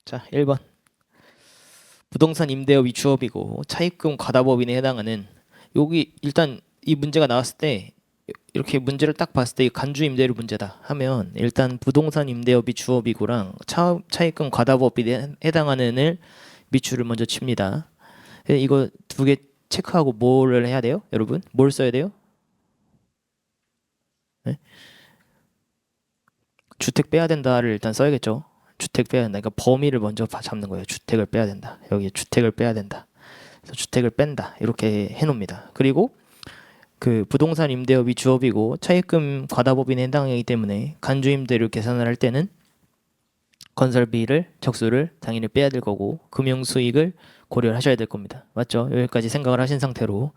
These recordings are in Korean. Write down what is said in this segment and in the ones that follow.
자, 1번. 부동산 임대업이 주업이고 차입금 과다법인에 해당하는 여기 일단 이 문제가 나왔을 때 이렇게 문제를 딱 봤을 때 간주 임대료 문제다 하면 일단 부동산 임대업이 주업이고랑 차입금 과다법인에 해당하는을 밑줄을 먼저 칩니다. 이거 두 개 체크하고 뭐를 해야 돼요? 여러분? 뭘 써야 돼요? 네? 주택 빼야 된다를 일단 써야겠죠. 주택 빼야 된다. 그러니까 범위를 먼저 잡는 거예요. 주택을 빼야 된다. 여기 주택을 빼야 된다. 그래서 주택을 뺀다. 이렇게 해놓습니다. 그리고 그 부동산 임대업이 주업이고 차입금 과다법인에 해당하기 때문에 간주임대료 계산을 할 때는 건설비를 적수를 당연히 빼야 될 거고 금융수익을 고려를 하셔야 될 겁니다. 맞죠? 여기까지 생각을 하신 상태로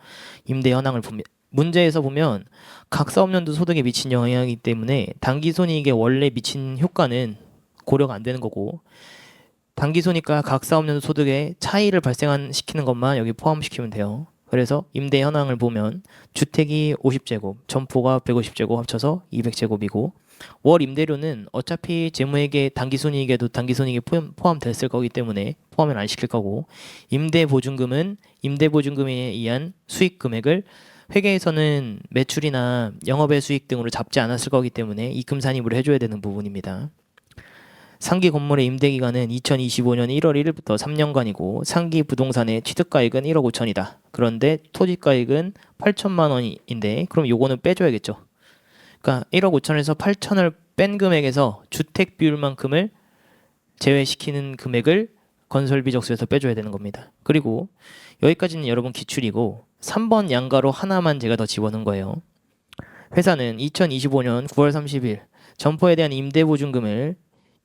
임대 현황을 봅니다. 문제에서 보면 각 사업연도 소득에 미친 영향이기 때문에 당기손이익에 원래 미친 효과는 고려가 안 되는 거고 당기손익과 각 사업연도 소득의 차이를 발생시키는 것만 여기 포함시키면 돼요. 그래서 임대 현황을 보면 주택이 50제곱, 점포가 150제곱 합쳐서 200제곱이고 월 임대료는 어차피 재무액의 당기손이익에도 당기손이익이 포함됐을 거기 때문에 포함을 안 시킬 거고 임대보증금은 임대보증금에 의한 수익 금액을 회계에서는 매출이나 영업외 수익 등으로 잡지 않았을 거기 때문에 입금산입으로 해줘야 되는 부분입니다. 상기 건물의 임대 기간은 2025년 1월 1일부터 3년간이고 상기 부동산의 취득가액은 1억 5천이다. 그런데 토지가액은 8천만 원인데 그럼 요거는 빼줘야겠죠. 그러니까 1억 5천에서 8천을 뺀 금액에서 주택 비율만큼을 제외시키는 금액을 건설비 적수에서 빼줘야 되는 겁니다. 그리고 여기까지는 여러분 기출이고 3번 양가로 하나만 제가 더 집어넣은 거예요. 회사는 2025년 9월 30일 점포에 대한 임대보증금을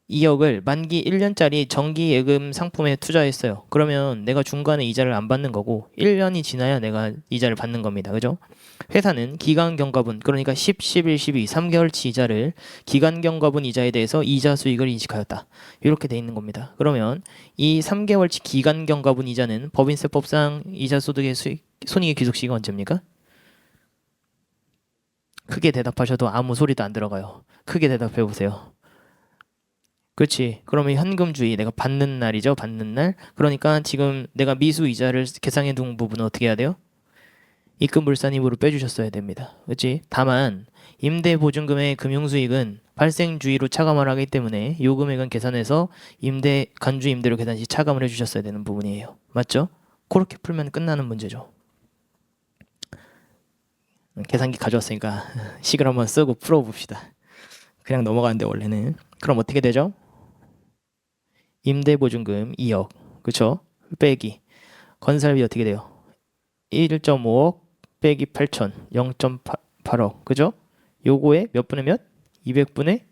2억을 만기 1년짜리 정기 예금 상품에 투자했어요. 그러면 내가 중간에 이자를 안 받는 거고 1년이 지나야 내가 이자를 받는 겁니다. 그죠? 회사는 기간경과분 그러니까 10, 11, 12 3개월치 이자를 기간경과분 이자에 대해서 이자 수익을 인식하였다. 이렇게 돼 있는 겁니다. 그러면 이 3개월치 기간경과분 이자는 법인세법상 이자 소득의 손익의 귀속시기가 언제입니까? 크게 대답하셔도 아무 소리도 안 들어가요. 크게 대답해 보세요. 그렇지. 그러면 현금주의 내가 받는 날이죠. 받는 날. 그러니까 지금 내가 미수 이자를 계상해 둔 부분은 어떻게 해야 돼요? 입금불산입으로 빼주셨어야 됩니다. 그렇지. 다만 임대보증금의 금융수익은 발생주의로 차감을 하기 때문에 요 금액은 계산해서 간주임대료 계산 시 차감을 해주셨어야 되는 부분이에요. 맞죠? 그렇게 풀면 끝나는 문제죠. 계산기 가져왔으니까 식을 한번 쓰고 풀어봅시다. 그냥 넘어가는데 원래는. 그럼 어떻게 되죠? 임대보증금 2억, 그쵸? 빼기 건설비 어떻게 돼요? 1.5억 빼기 8천 0.8억, 그죠? 요거에 몇 분의 몇? 200분의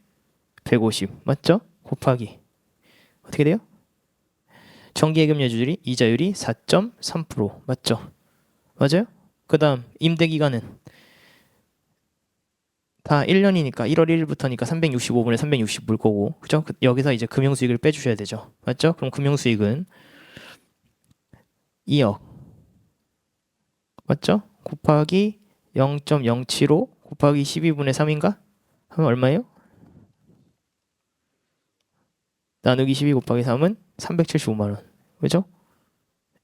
150, 맞죠? 곱하기 어떻게 돼요? 정기예금 여주율이 이자율이 4.3%, 맞죠? 맞아요? 그 다음 임대기간은 다 1년이니까 1월 1일부터니까 365분에 360 물 거고, 그죠? 여기서 이제 금융수익을 빼주셔야 되죠. 맞죠? 그럼 금융수익은 2억, 맞죠? 곱하기 0.075 곱하기 12분의 3인가? 하면 얼마예요? 나누기 12 곱하기 3은 375만 원, 그죠?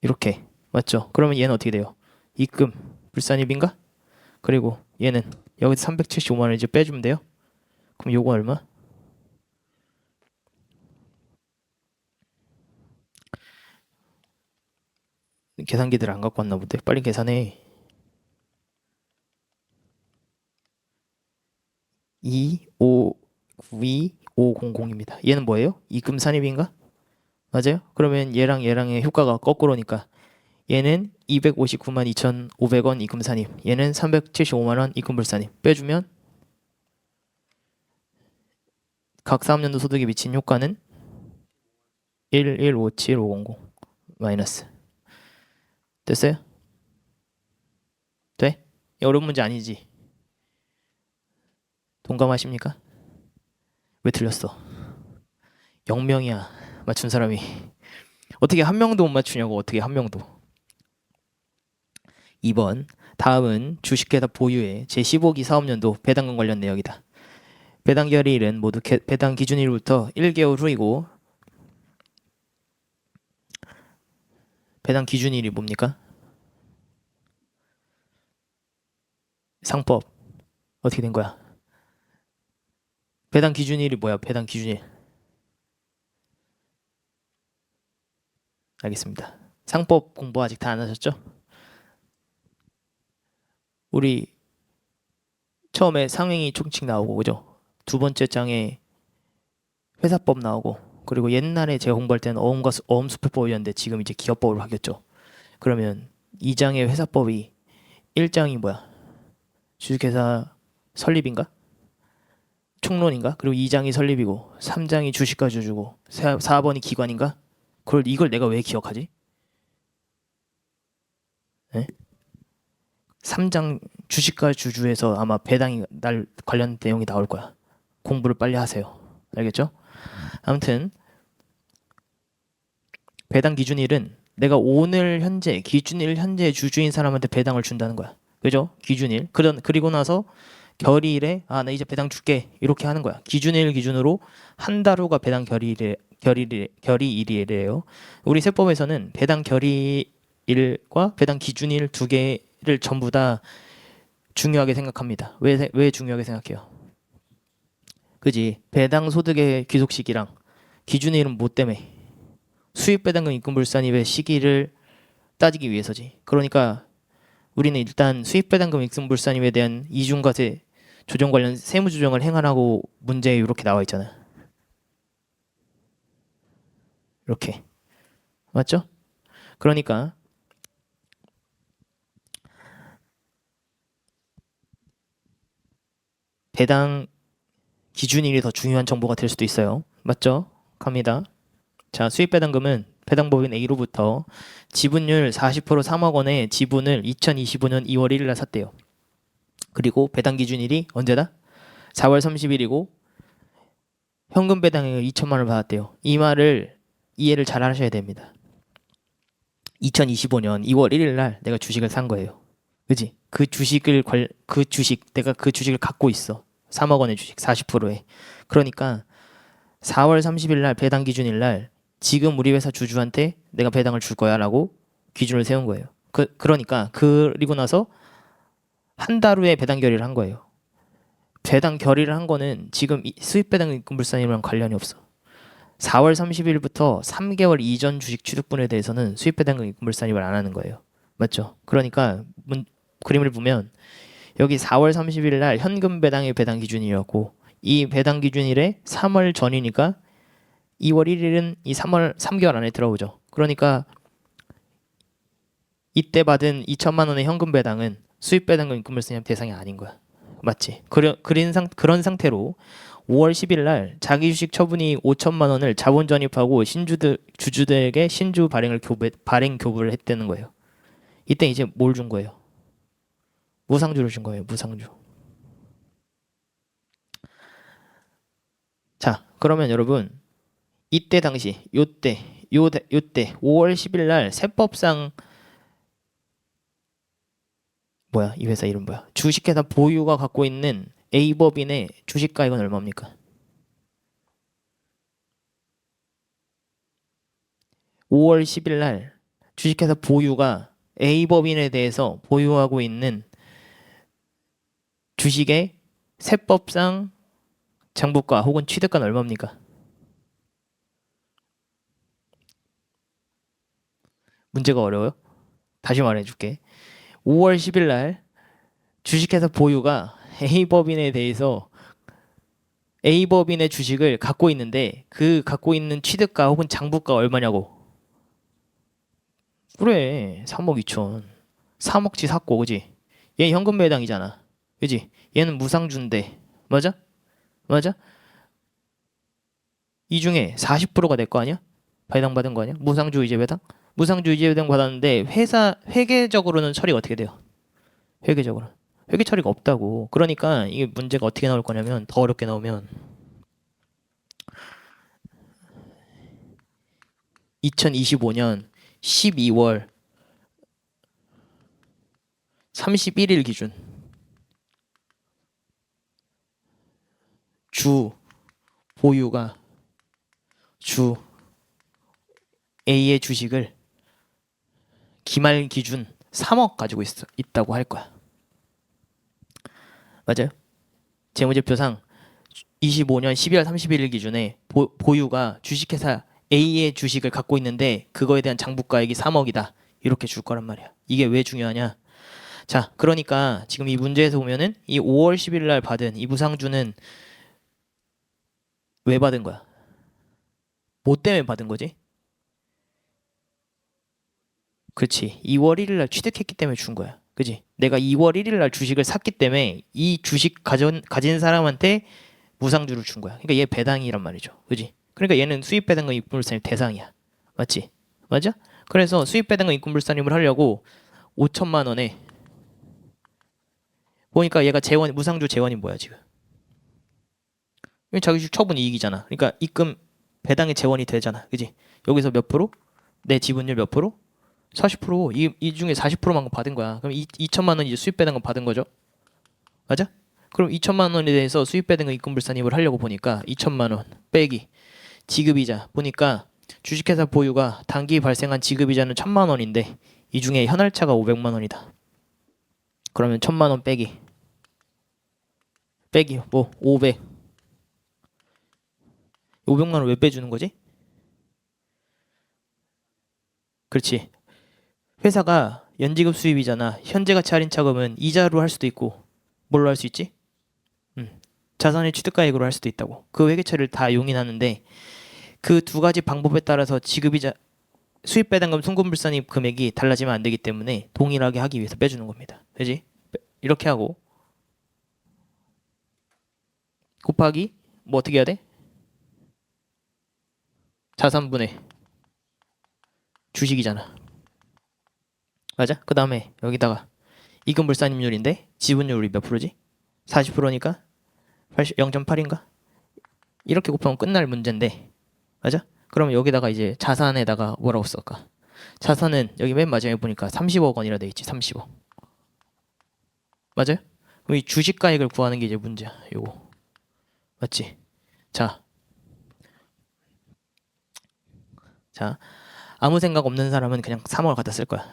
이렇게, 맞죠? 그러면 얘는 어떻게 돼요? 입금 불산입인가? 그리고 얘는 여기서 375만 원 이제 빼주면 돼요. 그럼 요거 얼마? 계산기들 안 갖고 왔나 본데 빨리 계산해. 2592500입니다. 얘는 뭐예요? 입금 산입인가? 맞아요? 그러면 얘랑 얘랑의 효과가 거꾸로니까 얘는 259만 2,500원 입금 산입, 얘는 375만 원 입금 불산입 빼주면 각 사업연도 소득에 미친 효과는 1157500 마이너스. 됐어요? 돼? 어려운 문제 아니지? 동감하십니까? 왜 틀렸어? 0명이야 맞춘 사람이. 어떻게 한 명도 못 맞추냐고. 어떻게 한 명도. 2번 다음은 주식회사 보유의 제15기 사업연도 배당금 관련 내역이다. 배당 결의일은 모두 배당 기준일부터 1개월 후이고 배당 기준일이 뭡니까? 상법 어떻게 된 거야? 배당 기준일이 뭐야? 배당 기준일. 알겠습니다. 상법 공부 아직 다 안 하셨죠? 우리 처음에 상행위 총칙 나오고 그죠? 두 번째 장에 회사법 나오고 그리고 옛날에 제가 공부할 때는 어음수표법이었는데 지금 이제 기업법으로 바뀌었죠. 그러면 2장의 회사법이 1장이 뭐야? 주식회사 설립인가? 총론인가? 그리고 2장이 설립이고 3장이 주식과 주주고 4번이 기관인가? 이걸 내가 왜 기억하지? 네? 3장 주식과 주주에서 아마 배당이 날 관련 내용이 나올 거야. 공부를 빨리 하세요. 알겠죠? 아무튼 배당 기준일은 내가 오늘 현재 기준일 현재 주주인 사람한테 배당을 준다는 거야. 그죠? 기준일. 그리고 나서 결의일에 나 이제 배당 줄게 이렇게 하는 거야. 기준일 기준으로 한 달 후가 배당 결의일이래요. 우리 세법에서는 배당 결의일과 배당 기준일 두 개를 전부 다 중요하게 생각합니다. 왜 중요하게 생각해요? 그지? 배당 소득의 귀속 시기랑 기준일은 뭐 때문에? 수입 배당금 입금 불산입의 시기를 따지기 위해서지. 그러니까 우리는 일단 수입 배당금 입금 불산입에 대한 이중과세 조정 관련 세무 조정을 행하라고 문제에 이렇게 나와 있잖아. 이렇게. 맞죠? 그러니까 배당 기준일이 더 중요한 정보가 될 수도 있어요. 맞죠? 갑니다. 자, 수입 배당금은 배당법인 A로부터 지분율 40% 3억 원의 지분을 2025년 2월 1일 날 샀대요. 그리고 배당 기준일이 언제다? 4월 30일이고 현금 배당액을 2천만 원을 받았대요. 이 말을 이해를 잘 하셔야 됩니다. 2025년 2월 1일 날 내가 주식을 산 거예요. 그지? 내가 그 주식을 갖고 있어. 3억 원의 주식 40%에. 그러니까 4월 30일 날 배당 기준일 날 지금 우리 회사 주주한테 내가 배당을 줄 거야라고 기준을 세운 거예요. 그러니까 그리고 나서 한 달 후에 배당 결의를 한 거예요. 배당 결의를 한 거는 지금 수입 배당 입금 불산이랑 관련이 없어. 4월 30일부터 3개월 이전 주식 취득분에 대해서는 수입 배당금 입금 불산입을 안 하는 거예요. 맞죠? 그러니까 그림을 보면 여기 4월 30일 날 현금 배당의 배당 기준이었고 이 배당 기준일에 3월 전이니까 2월 1일은 이 3개월 안에 들어오죠. 그러니까 이때 받은 2천만 원의 현금 배당은 수입 배당금 입금 불산입 대상이 아닌 거야. 맞지? 그런 상태로 5월 10일 날 자기 주식 처분이 5천만 원을 자본 전입하고 주주들에게 신주 발행 교부를 했다는 거예요. 이때 이제 뭘 준 거예요? 무상주를 준 거예요. 무상주. 자, 그러면 여러분 이때 당시 요때 5월 10일 날 세법상 뭐야? 이 회사 이름 뭐야? 주식회사 보유가 갖고 있는 A법인의 주식가액은 얼마입니까? 5월 10일 날 주식회사 보유가 A법인에 대해서 보유하고 있는 주식의 세법상 장부가 혹은 취득가는 얼마입니까? 문제가 어려워요? 다시 말해줄게. 5월 10일 날 주식회사 보유가 A법인에 대해서 A법인의 주식을 갖고 있는데 그 갖고 있는 취득가 혹은 장부가 얼마냐고. 그래 3억 2천 3억치 샀고 그지? 얘 현금 배당이잖아 그지? 얘는 무상주인데 맞아? 맞아? 이 중에 40%가 내 거 아니야? 배당 받은 거 아니야? 무상주 이제 배당? 무상주 이제 배당 받았는데 회사 회계적으로는 처리가 어떻게 돼요? 회계적으로 회계 처리가 없다고. 그러니까 이게 문제가 어떻게 나올 거냐면 더 어렵게 나오면 2025년 12월 31일 기준 주 보유가 주 A의 주식을 기말 기준 3억 가지고 있다고 할 거야. 맞아요? 재무제표상 25년 12월 31일 기준에 보유가 주식회사 A의 주식을 갖고 있는데 그거에 대한 장부가액이 3억이다. 이렇게 줄 거란 말이야. 이게 왜 중요하냐? 자, 그러니까 지금 이 문제에서 보면은 이 5월 10일 날 받은 이 무상주는 왜 받은 거야? 뭐 때문에 받은 거지? 그렇지. 2월 1일 날 취득했기 때문에 준 거야. 그지? 내가 2월 1일 날 주식을 샀기 때문에 이 주식 가진 사람한테 무상주를 준 거야. 그러니까 얘 배당이란 말이죠. 그지? 그러니까 얘는 수입 배당금 입금불산임 대상이야. 맞지? 맞아? 그래서 수입 배당금 입금불산임을 하려고 5천만 원에 보니까 얘가 재원 무상주 재원이 뭐야 지금? 자기 주식 처분 이익이잖아. 그러니까 입금 배당의 재원이 되잖아. 그지? 여기서 몇 프로? 내 지분율 몇 프로? 40%. 이 중에 40%만 받은 거야. 그럼 2천만 원 이제 수입 배당금 받은 거죠. 맞아? 그럼 2천만 원에 대해서 수입 배당금 입금불산임을 하려고 보니까 2천만 원 빼기 지급이자 보니까 주식회사 보유가 단기 발생한 지급이자는 1,000만 원인데 이 중에 현할차가 500만 원이다. 그러면 1,000만 원 빼기 뭐 500. 500만 원 왜 빼주는 거지? 그렇지. 회사가 연지급 수입이잖아. 현재 가치 할인 차금은 이자로 할 수도 있고 뭘로 할 수 있지? 자산의 취득가액으로 할 수도 있다고. 그 회계처리를 다 용인하는데 그 두 가지 방법에 따라서 지급이자 수입 배당금 순금불산입 금액이 달라지면 안 되기 때문에 동일하게 하기 위해서 빼주는 겁니다. 그지? 이렇게 하고 곱하기 뭐 어떻게 해야 돼? 자산분의 주식이잖아. 맞아? 그 다음에 여기다가 이금불산입률인데 지분율 우리 몇 프로지? 40%니까 0.8인가? 이렇게 곱하면 끝날 문제인데 맞아? 그럼 여기다가 이제 자산에다가 뭐라고 쓸까? 자산은 여기 맨 마지막에 보니까 30억 원이라 돼 있지. 30억. 맞아요? 그럼 이 주식가액을 구하는 게 이제 문제야. 요거. 맞지? 자. 아무 생각 없는 사람은 그냥 3억을 갖다 쓸 거야.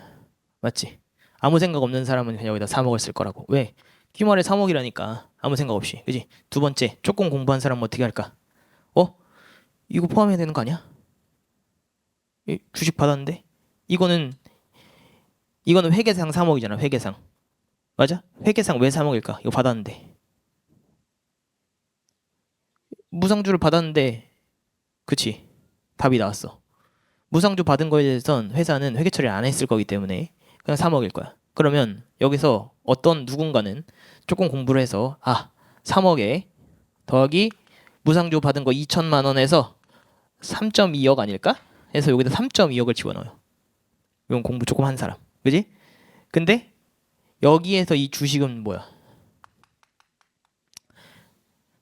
맞지? 아무 생각 없는 사람은 그냥 여기다 3억을 쓸 거라고. 왜? Q말에 3억이라니까. 아무 생각 없이. 그지? 두 번째, 조금 공부한 사람은 어떻게 할까? 이거 포함해야 되는 거 아니야? 주식 받았는데? 이거는 회계상 3억이잖아. 회계상. 맞아? 회계상 왜 3억일까? 이거 받았는데. 무상주를 받았는데 그치? 답이 나왔어. 무상주 받은 거에 대해선 회사는 회계 처리를 안 했을 거기 때문에 그냥 3억일 거야. 그러면 여기서 어떤 누군가는 조금 공부를 해서 3억에 더하기 무상주 받은 거 2천만 원에서 3.2억 아닐까? 해서 여기다 3.2억을 집어넣어요. 이건 공부 조금 한 사람. 그지? 근데 여기에서 이 주식은 뭐야?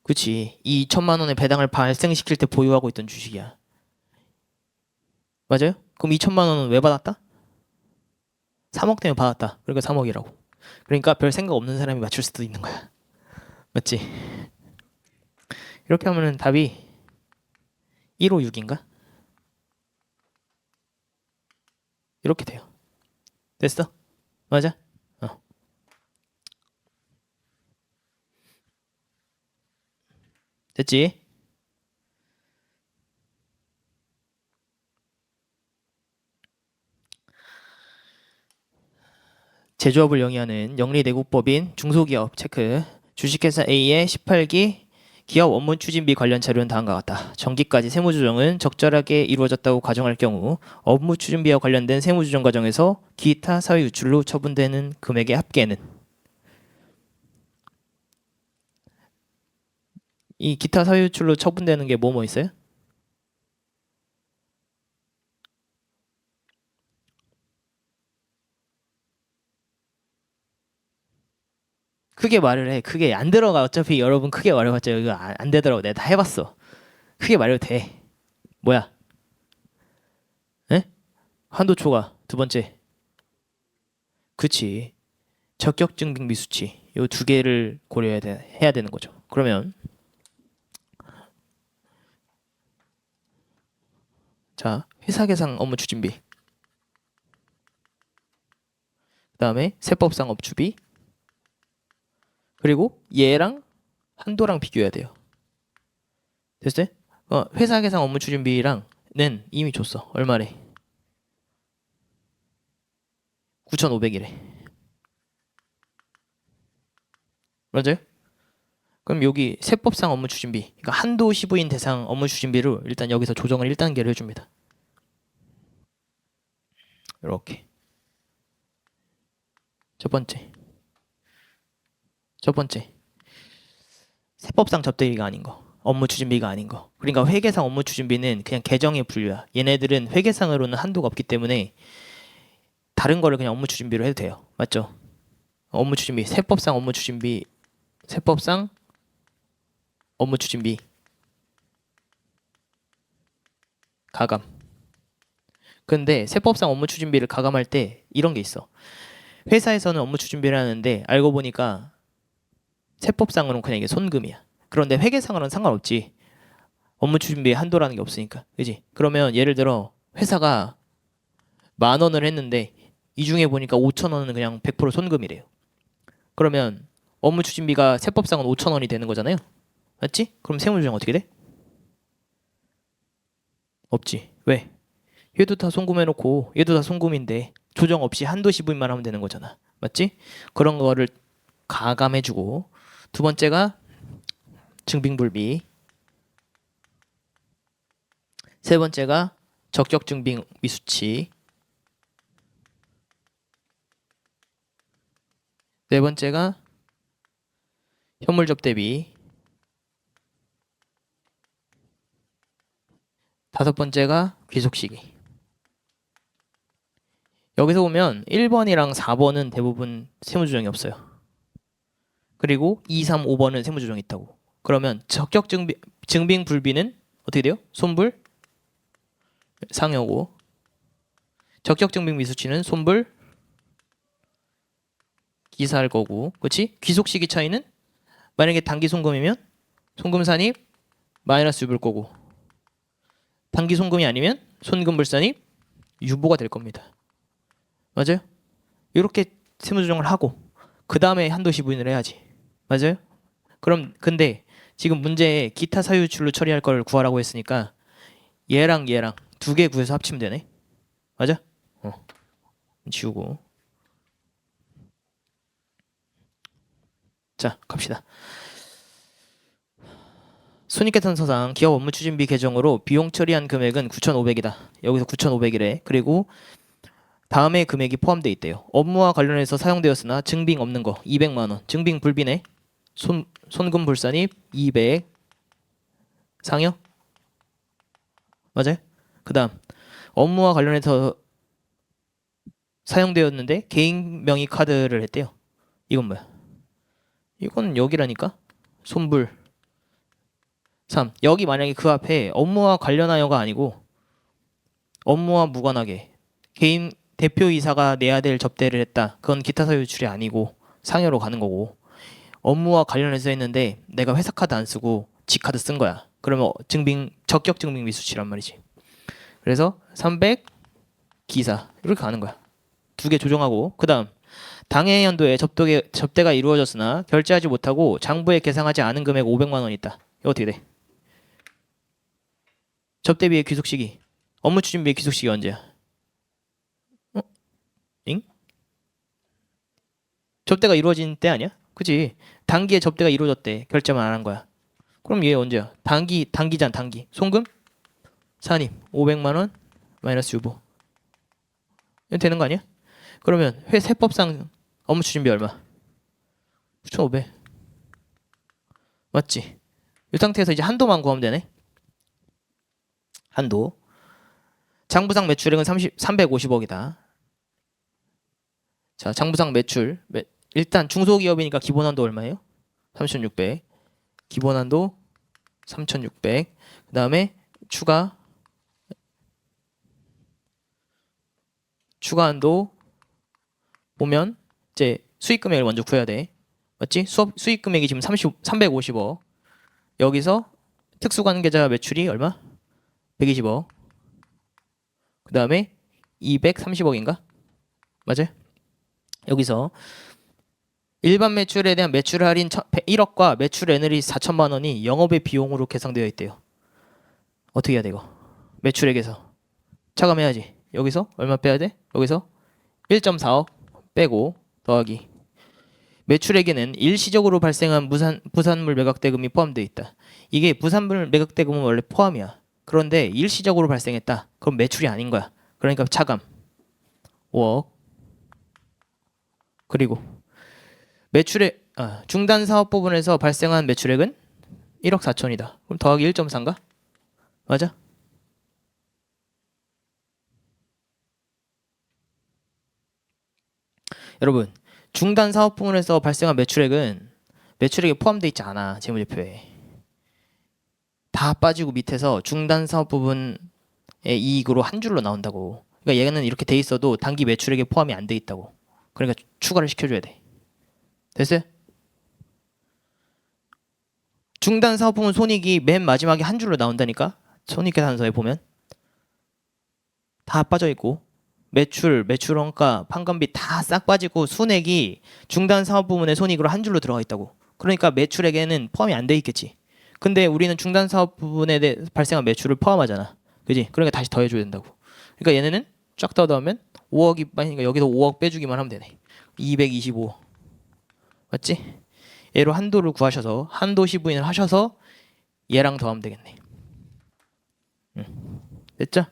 그치. 이 2천만 원의 배당을 발생시킬 때 보유하고 있던 주식이야. 맞아요? 그럼 2천만 원은 왜 받았다? 3억 때문에 받았다. 그러니까 3억이라고. 그러니까 별 생각 없는 사람이 맞출 수도 있는 거야. 맞지? 이렇게 하면은 답이 156인가? 이렇게 돼요. 됐어? 맞아? 됐지? 제조업을 영위하는 영리내국법인 중소기업 체크. 주식회사 A의 18기 기업 업무 추진비 관련 자료는 다음과 같다. 정기까지 세무조정은 적절하게 이루어졌다고 가정할 경우 업무 추진비와 관련된 세무조정 과정에서 기타 사회 유출로 처분되는 금액의 합계는 이 기타 사회 유출로 처분되는 게 뭐 있어요? 크게 말을 해. 크게 안 들어가. 어차피 여러분 크게 말해봤자 이거 안 되더라고. 내가 다 해봤어. 크게 말해도 돼. 뭐야? 에? 한도 초과. 두 번째. 그치. 적격증빙 미수치. 요 두 개를 해야 되는 거죠. 그러면 자 회사 계상 업무 추진비. 그다음에 세법상 업추비. 그리고 얘랑 한도랑 비교해야 돼요. 됐어요? 회사 계상 업무 추진비랑는 이미 줬어. 얼마래? 9,500이래. 맞아요? 그럼 여기 세법상 업무 추진비, 그러니까 한도 시부인 대상 업무 추진비로 일단 여기서 조정을 1단계를 해줍니다. 이렇게. 첫 번째. 세법상 접대비가 아닌 거, 업무 추진비가 아닌 거. 그러니까 회계상 업무 추진비는 그냥 계정의 분류야. 얘네들은 회계상으로는 한도가 없기 때문에 다른 거를 그냥 업무 추진비로 해도 돼요. 맞죠? 업무 추진비, 세법상 업무 추진비, 세법상 업무 추진비 가감. 근데 세법상 업무 추진비를 가감할 때 이런 게 있어. 회사에서는 업무 추진비를 하는데 알고 보니까 세법상으로는 그냥 이게 손금이야. 그런데 회계상으로는 상관없지. 업무 추진비에 한도라는 게 없으니까. 그지? 그러면 예를 들어 회사가 10,000원을 했는데 이 중에 보니까 5,000원은 그냥 100% 손금이래요. 그러면 업무 추진비가 세법상은 5,000원이 되는 거잖아요. 맞지? 그럼 세무조정 어떻게 돼? 없지. 왜? 얘도 다 송금해놓고 얘도 다 송금인데 조정 없이 한도 시부인만 하면 되는 거잖아. 맞지? 그런 거를 가감해주고, 두 번째가 증빙불비, 세 번째가 적격증빙 미수치, 네 번째가 현물접대비, 다섯 번째가 귀속시기. 여기서 보면 1번이랑 4번은 대부분 세무조정이 없어요. 그리고 2, 3, 5번은 세무조정이 있다고. 그러면 적격증빙 불비는 어떻게 돼요? 손불 상여고, 적격증빙 미수치는 손불 기사할 거고, 그렇지? 귀속시기 차이는 만약에 단기 송금이면 송금 산입 마이너스 유보일 거고, 단기 송금이 아니면 손금 불산입 유보가 될 겁니다. 맞아요? 이렇게 세무조정을 하고 그 다음에 한도 시부인을 해야지. 맞아요? 그럼 근데 지금 문제에 기타 사유출로 처리할 걸 구하라고 했으니까 얘랑 두 개 구해서 합치면 되네. 맞아? 지우고. 자, 갑시다. 손익계산서상 기업 업무 추진비 계정으로 비용 처리한 금액은 9,500이다. 여기서 9,500이래. 그리고 다음에 금액이 포함되어 있대요. 업무와 관련해서 사용되었으나 증빙 없는 거 200만 원. 증빙 불비네. 손금 불산입 200 상여. 맞아요? 그다음 업무와 관련해서 사용되었는데 개인 명의 카드를 했대요. 이건 뭐야? 이건 여기라니까. 손불 3. 여기 만약에 그 앞에 업무와 관련하여가 아니고 업무와 무관하게 개인 대표이사가 내야 될 접대를 했다. 그건 기타 사유 유출이 아니고 상여로 가는 거고, 업무와 관련해서 했는데 내가 회사 카드 안 쓰고 지 카드 쓴 거야. 그러면 적격 증빙 미수치란 말이지. 그래서 300 기사 이렇게 가는 거야. 두 개 조정하고, 그 다음 당해 연도에 접대가 이루어졌으나 결제하지 못하고 장부에 계상하지 않은 금액 500만 원 있다. 이거 어떻게 돼? 접대비의 귀속시기, 업무 추진비의 귀속시기 언제야? 잉? 접대가 이루어진 때 아니야? 그치? 단기에 접대가 이루어졌대. 결제만 안 한 거야. 그럼 얘 언제야? 단기잖아, 단기. 송금? 산입 500만 원 마이너스 유보. 이거 되는 거 아니야? 그러면 세법상 업무 추진비 얼마? 9,500. 맞지? 이 상태에서 이제 한도만 구하면 되네. 한도. 장부상 매출액은 350억이다. 자, 장부상 매출. 일단 중소기업이니까 기본 한도 얼마예요? 3,600. 기본 한도 3,600. 그 다음에 추가 한도 보면 이제 수익 금액을 먼저 구해야 돼. 맞지? 수익 금액이 지금 350억. 여기서 특수관계자 매출이 얼마? 120억. 그 다음에 230억인가? 맞아요? 여기서 일반 매출에 대한 매출 할인 1억과 매출 NL이 4천만 원이 영업의 비용으로 계상되어 있대요. 어떻게 해야 돼 이거? 매출액에서 차감해야지. 여기서 얼마 빼야 돼? 여기서 1.4억 빼고 더하기 매출액에는 일시적으로 발생한 부산물 매각 대금이 포함되어 있다. 이게 부산물 매각 대금은 원래 포함이야. 그런데 일시적으로 발생했다. 그럼 매출이 아닌 거야. 그러니까 차감 5억 그리고 매출액 중단 사업 부분에서 발생한 매출액은 1억 4천이다. 그럼 더하기 1.4인가? 맞아? 여러분 중단 사업 부분에서 발생한 매출액은 매출액에 포함되어 있지 않아. 재무제표에. 다 빠지고 밑에서 중단 사업 부분의 이익으로 한 줄로 나온다고. 그러니까 얘는 이렇게 돼 있어도 단기 매출액에 포함이 안 돼 있다고. 그러니까 추가를 시켜줘야 돼. 됐어요? 중단 사업 부분 손익이 맨 마지막에 한 줄로 나온다니까. 손익계산서에 보면 다 빠져 있고 매출원가, 판관비 다 싹 빠지고 순액이 중단 사업 부문의 손익으로 한 줄로 들어가 있다고. 그러니까 매출액에는 포함이 안 돼 있겠지. 근데 우리는 중단 사업 부분에 대해 발생한 매출을 포함하잖아. 그지? 그러니까 다시 더해줘야 된다고. 그러니까 얘네는 쫙 더하면 5억이 빠니까 여기서 5억 빼주기만 하면 되네. 225. 맞지? 얘로 한도를 구하셔서 한도 시부인을 하셔서 얘랑 더하면 되겠네. 됐죠?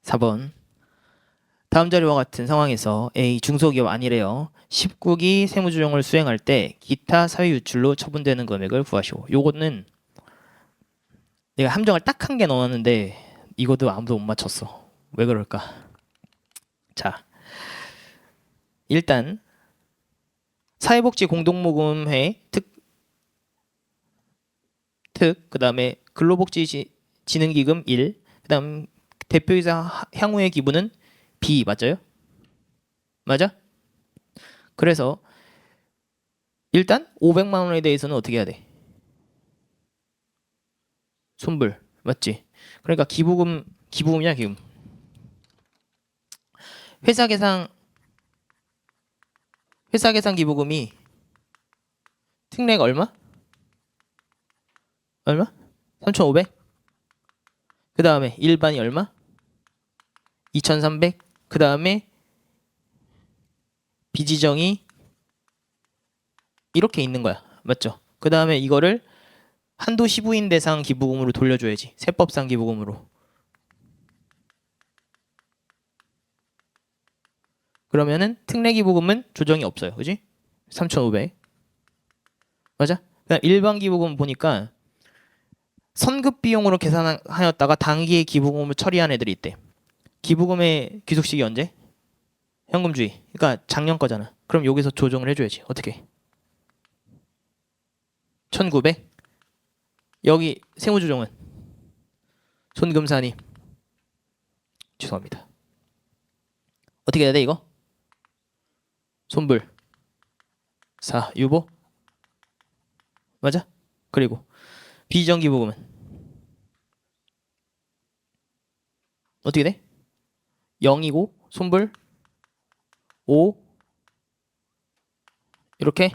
4번. 다음 자료와 같은 상황에서 A 중소기업 아니래요. 19기 세무조정을 수행할 때 기타 사유유출로 처분되는 금액을 구하시오. 요거는 내가 함정을 딱 한 개 넣었는데 이것도 아무도 못 맞췄어. 왜 그럴까? 자, 일단 사회복지 공동모금회 그 다음에 근로복지진흥기금 1, 그 다음 대표이사 향후의 기부는 B 맞아요? 맞아? 그래서 일단 500만 원에 대해서는 어떻게 해야 돼? 손불 맞지? 그러니까 기부금이야 기금. 회사 계상 기부금이 특례가 얼마? 3,500? 그 다음에 일반이 얼마? 2,300? 그 다음에 비지정이 이렇게 있는 거야. 맞죠? 그 다음에 이거를 한도 시부인 대상 기부금으로 돌려줘야지. 세법상 기부금으로. 그러면은 특례 기부금은 조정이 없어요. 그지? 3,500. 맞아? 그다음 일반 기부금 보니까 선급 비용으로 계산하였다가 단기에 기부금을 처리한 애들이 있대. 기부금의 귀속시기 언제? 현금주의. 그러니까 작년 거잖아. 그럼 여기서 조정을 해줘야지. 어떻게? 1,900. 여기 세무조정은 손금사님. 죄송합니다. 어떻게 해야 돼 이거? 손불 4 유보 맞아? 그리고 비정기부금은 어떻게 돼? 0이고 손불 5 이렇게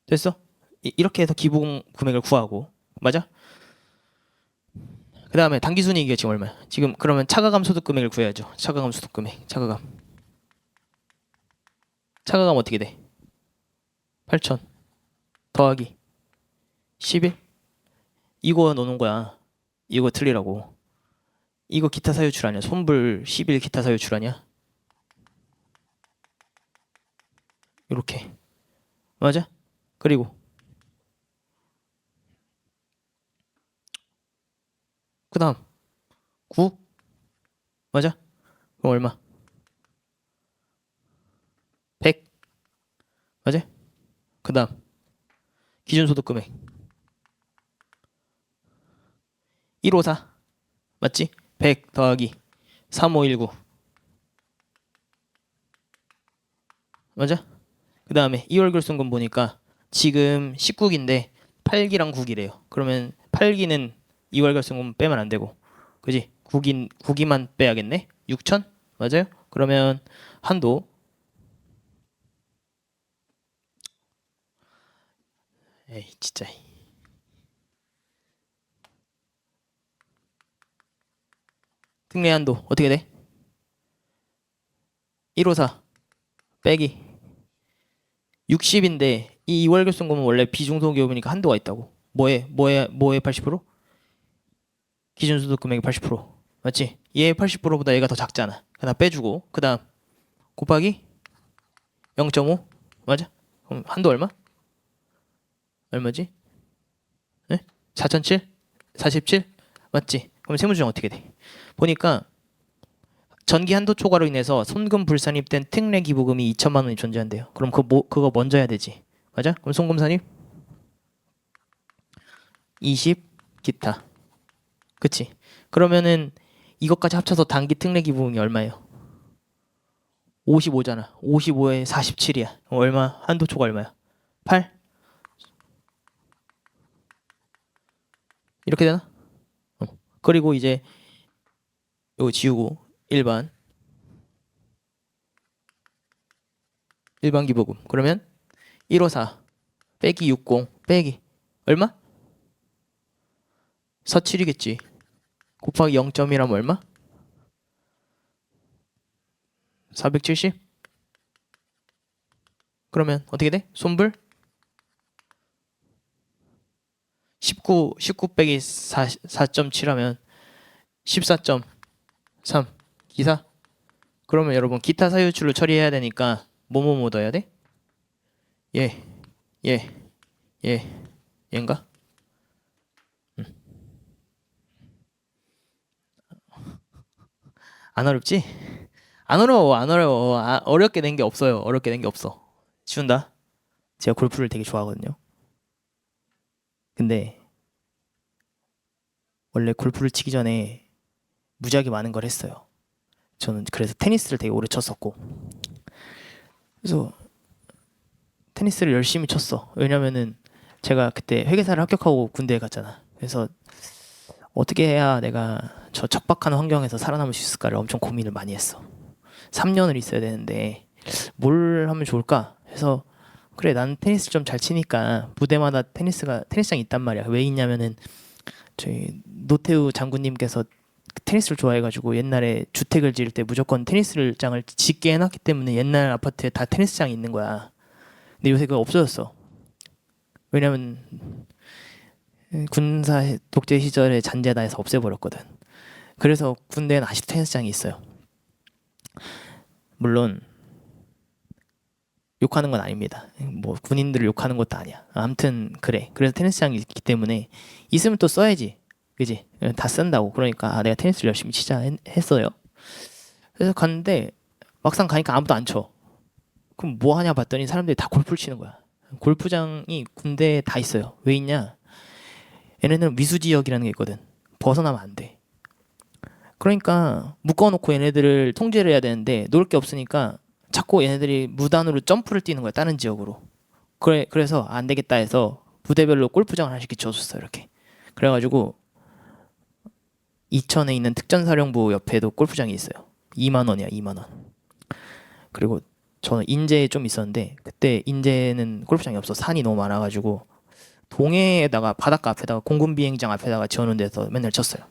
됐어? 이렇게 해서 기부금 금액을 구하고 맞아? 그 다음에 단기순이익이 지금 얼마야? 지금 그러면 차가감 소득 금액을 구해야죠. 차가감 소득 금액 차가감 어떻게 돼? 8천 더하기 11 이거 넣는 거야. 이거 틀리라고. 이거 기타 사유출 아니야? 손불 11 기타 사유출 아니야? 이렇게 맞아? 그리고 그 다음 9 맞아? 그럼 얼마? 100 맞아? 그 다음 기준소득 금액 154 맞지? 100 더하기 3519 맞아? 그 다음에 2월 결손금 보니까 지금 19기인데 8기랑 9기래요. 그러면 8기는 2월 결승은 빼면 안 되고, 그지? 9기만 빼야겠네. 6천 맞아요? 그러면 한도 에이 진짜 특례 한도 어떻게 돼? 154 빼기 60인데 이 2월 결승금은 원래 비중소기업이니까 한도가 있다고. 뭐에 80%? 기준소득 금액의 80% 맞지? 얘 80%보다 얘가 더 작잖아. 그다음 빼주고 그다음 곱하기 0.5 맞아? 그럼 한도 얼마지? 네? 4,007? 47? 맞지? 그럼 세무조정 어떻게 돼? 보니까 전기 한도 초과로 인해서 손금 불산입된 특례 기부금이 2천만 원이 존재한대요. 그럼 그거 먼저 해야 되지. 맞아? 그럼 손금 산입 20 기타. 그치? 그러면은 이것까지 합쳐서 단기 특례 기부금이 얼마예요? 55잖아. 55에 47이야. 얼마? 한도 초과 얼마야? 8? 이렇게 되나? 그리고 이제 이거 지우고 일반 기부금. 그러면 154 빼기 60 빼기 얼마? 47이겠지. 곱하기 0.1하면 얼마? 470? 그러면 어떻게 돼? 손불? 19 빼기 4.7 하면 14.3 기사? 그러면 여러분 기타 사유출로 처리해야 되니까 뭐뭐 넣어야 돼? 얘 얘인가? 안 어렵지? 안 어려워. 어렵게 된 게 없어요. 어렵게 된 게 없어. 쉬운다. 제가 골프를 되게 좋아하거든요. 근데 원래 골프를 치기 전에 무지하게 많은 걸 했어요. 저는 그래서 테니스를 되게 오래 쳤었고, 그래서 테니스를 열심히 쳤어. 왜냐면은 제가 그때 회계사를 합격하고 군대에 갔잖아. 그래서 어떻게 해야 내가 저 척박한 환경에서 살아남을 수 있을까를 엄청 고민을 많이 했어. 3년을 있어야 되는데 뭘 하면 좋을까 해서, 그래 난 테니스 좀 잘 치니까 부대마다 테니스장이 있단 말이야. 왜 있냐면은 저희 노태우 장군님께서 테니스를 좋아해가지고 옛날에 주택을 지을 때 무조건 테니스장을 짓게 해놨기 때문에 옛날 아파트에 다 테니스장이 있는 거야. 근데 요새 그거 없어졌어. 왜냐면 군사 독재 시절에 잔재다 해서 없애버렸거든. 그래서 군대에는 아직도 테니스장이 있어요. 물론 욕하는 건 아닙니다. 뭐 군인들을 욕하는 것도 아니야. 아무튼 그래. 그래서 테니스장이 있기 때문에 있으면 또 써야지. 그지? 다 쓴다고. 그러니까 내가 테니스를 열심히 치자 했어요. 그래서 갔는데 막상 가니까 아무도 안 쳐. 그럼 뭐 하냐 봤더니 사람들이 다 골프를 치는 거야. 골프장이 군대에 다 있어요. 왜 있냐? 얘네들은 미수지역이라는 게 있거든. 벗어나면 안 돼. 그러니까 묶어놓고 얘네들을 통제를 해야 되는데 놀 게 없으니까 자꾸 얘네들이 무단으로 점프를 뛰는 거야. 다른 지역으로. 그래서 안 되겠다 해서 부대별로 골프장을 하나씩 지어줬어. 이렇게. 그래가지고 이천에 있는 특전사령부 옆에도 골프장이 있어요. 2만 원이야. 2만 원. 그리고 저는 인제에 좀 있었는데 그때 인제는 골프장이 없어. 산이 너무 많아가지고 동해에다가 바닷가 앞에다가 공군 비행장 앞에다가 지어놓은 데서 맨날 쳤어요.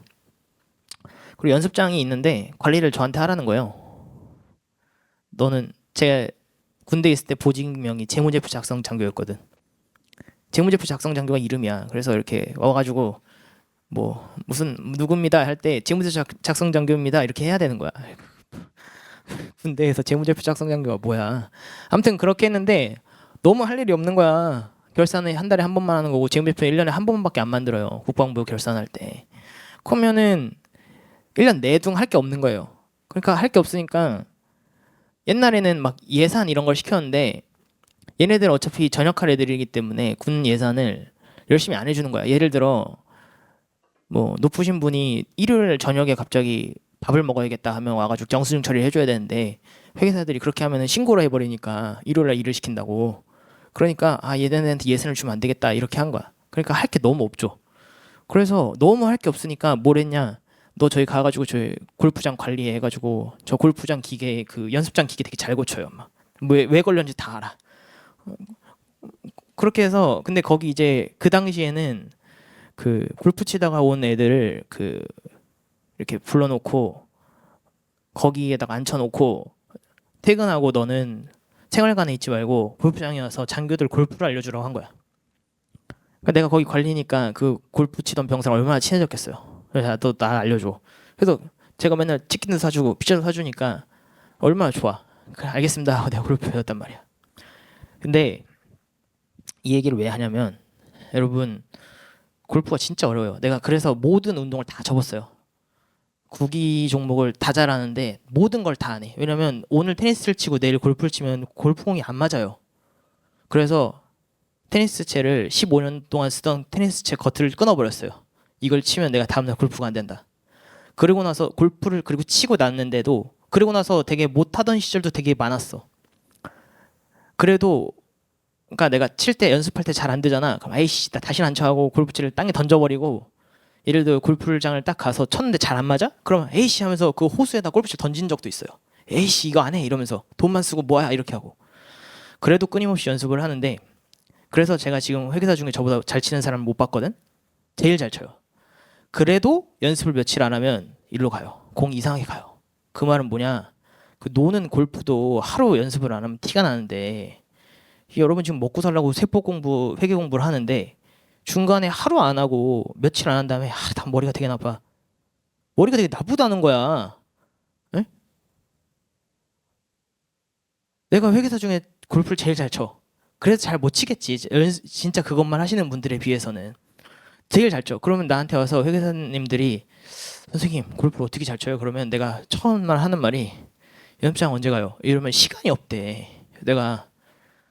그리고 연습장이 있는데 관리를 저한테 하라는 거예요. 너는, 제가 군대에 있을 때 보직명이 재무제표 작성 장교였거든. 재무제표 작성 장교가 이름이야. 그래서 이렇게 와가지고 뭐 무슨 누구입니다 할 때 재무제표 작성 장교입니다 이렇게 해야 되는 거야. 군대에서 재무제표 작성 장교가 뭐야. 아무튼 그렇게 했는데 너무 할 일이 없는 거야. 결산은 한 달에 한 번만 하는 거고 재무제표 1년에 한 번밖에 안 만들어요. 국방부 결산할 때. 그러면은 1년 내둥 할 게 없는 거예요. 그러니까 할 게 없으니까 옛날에는 막 예산 이런 걸 시켰는데 얘네들 어차피 전역할 애들이기 때문에 군 예산을 열심히 안 해주는 거야. 예를 들어 뭐 높으신 분이 일요일 저녁에 갑자기 밥을 먹어야겠다 하면 와가지고 영수증 처리를 해줘야 되는데 회계사들이 그렇게 하면 신고를 해버리니까 일요일날 일을 시킨다고. 그러니까 얘네한테 예선을 주면 안 되겠다 이렇게 한 거야. 그러니까 할 게 너무 없죠. 그래서 너무 할 게 없으니까 뭘 했냐? 너 저기 가가지고 저희 골프장 관리해가지고 저 골프장 기계 그 연습장 기계 되게 잘 고쳐요. 막 왜 걸렸는지 다 알아. 그렇게 해서 근데 거기 이제 그 당시에는 그 골프 치다가 온 애들을 그 이렇게 불러놓고 거기에다가 앉혀놓고 퇴근하고 너는 생활관에 있지 말고 골프장에 와서 장교들 골프를 알려주라고 한 거야. 그러니까 내가 거기 관리니까 그 골프 치던 병사랑 얼마나 친해졌겠어요. 그래서 너 나 알려줘. 그래서 제가 맨날 치킨도 사주고 피자도 사주니까 얼마나 좋아. 그래 알겠습니다 하고 내가 골프 배웠단 말이야. 근데 이 얘기를 왜 하냐면 여러분 골프가 진짜 어려워요. 내가 그래서 모든 운동을 다 접었어요. 구기 종목을 다 잘하는데 모든 걸 다 안 해. 왜냐면 오늘 테니스를 치고 내일 골프를 치면 골프공이 안 맞아요. 그래서 테니스 채를 15년 동안 쓰던 테니스 채 겉을 끊어버렸어요. 이걸 치면 내가 다음날 골프가 안 된다. 그리고 나서 골프를 그리고 치고 났는데도 그리고 나서 되게 못하던 시절도 되게 많았어. 그래도 그러니까 내가 칠 때 연습할 때 잘 안 되잖아. 그럼 아이씨 나 다시는 안 쳐하고 골프채를 땅에 던져버리고 예를 들어 골프장을 딱 가서 쳤는데 잘 안 맞아? 그러면 에이씨 하면서 그 호수에다 골프채 던진 적도 있어요. 에이씨 이거 안 해 이러면서 돈만 쓰고 뭐야 이렇게 하고. 그래도 끊임없이 연습을 하는데 그래서 제가 지금 회계사 중에 저보다 잘 치는 사람 못 봤거든? 제일 잘 쳐요. 그래도 연습을 며칠 안 하면 일로 가요. 공 이상하게 가요. 그 말은 뭐냐? 그 노는 골프도 하루 연습을 안 하면 티가 나는데 여러분 지금 먹고 살라고 세법 공부, 회계 공부를 하는데 중간에 하루 안 하고 며칠 안 한 다음에 다 머리가 되게 나빠. 머리가 되게 나쁘다는 거야. 에? 내가 회계사 중에 골프를 제일 잘 쳐. 그래서 잘 못 치겠지. 진짜 그것만 하시는 분들에 비해서는. 제일 잘 쳐. 그러면 나한테 와서 회계사님들이 선생님 골프를 어떻게 잘 쳐요? 그러면 내가 처음 말 하는 말이 연습장 언제 가요? 이러면 시간이 없대. 내가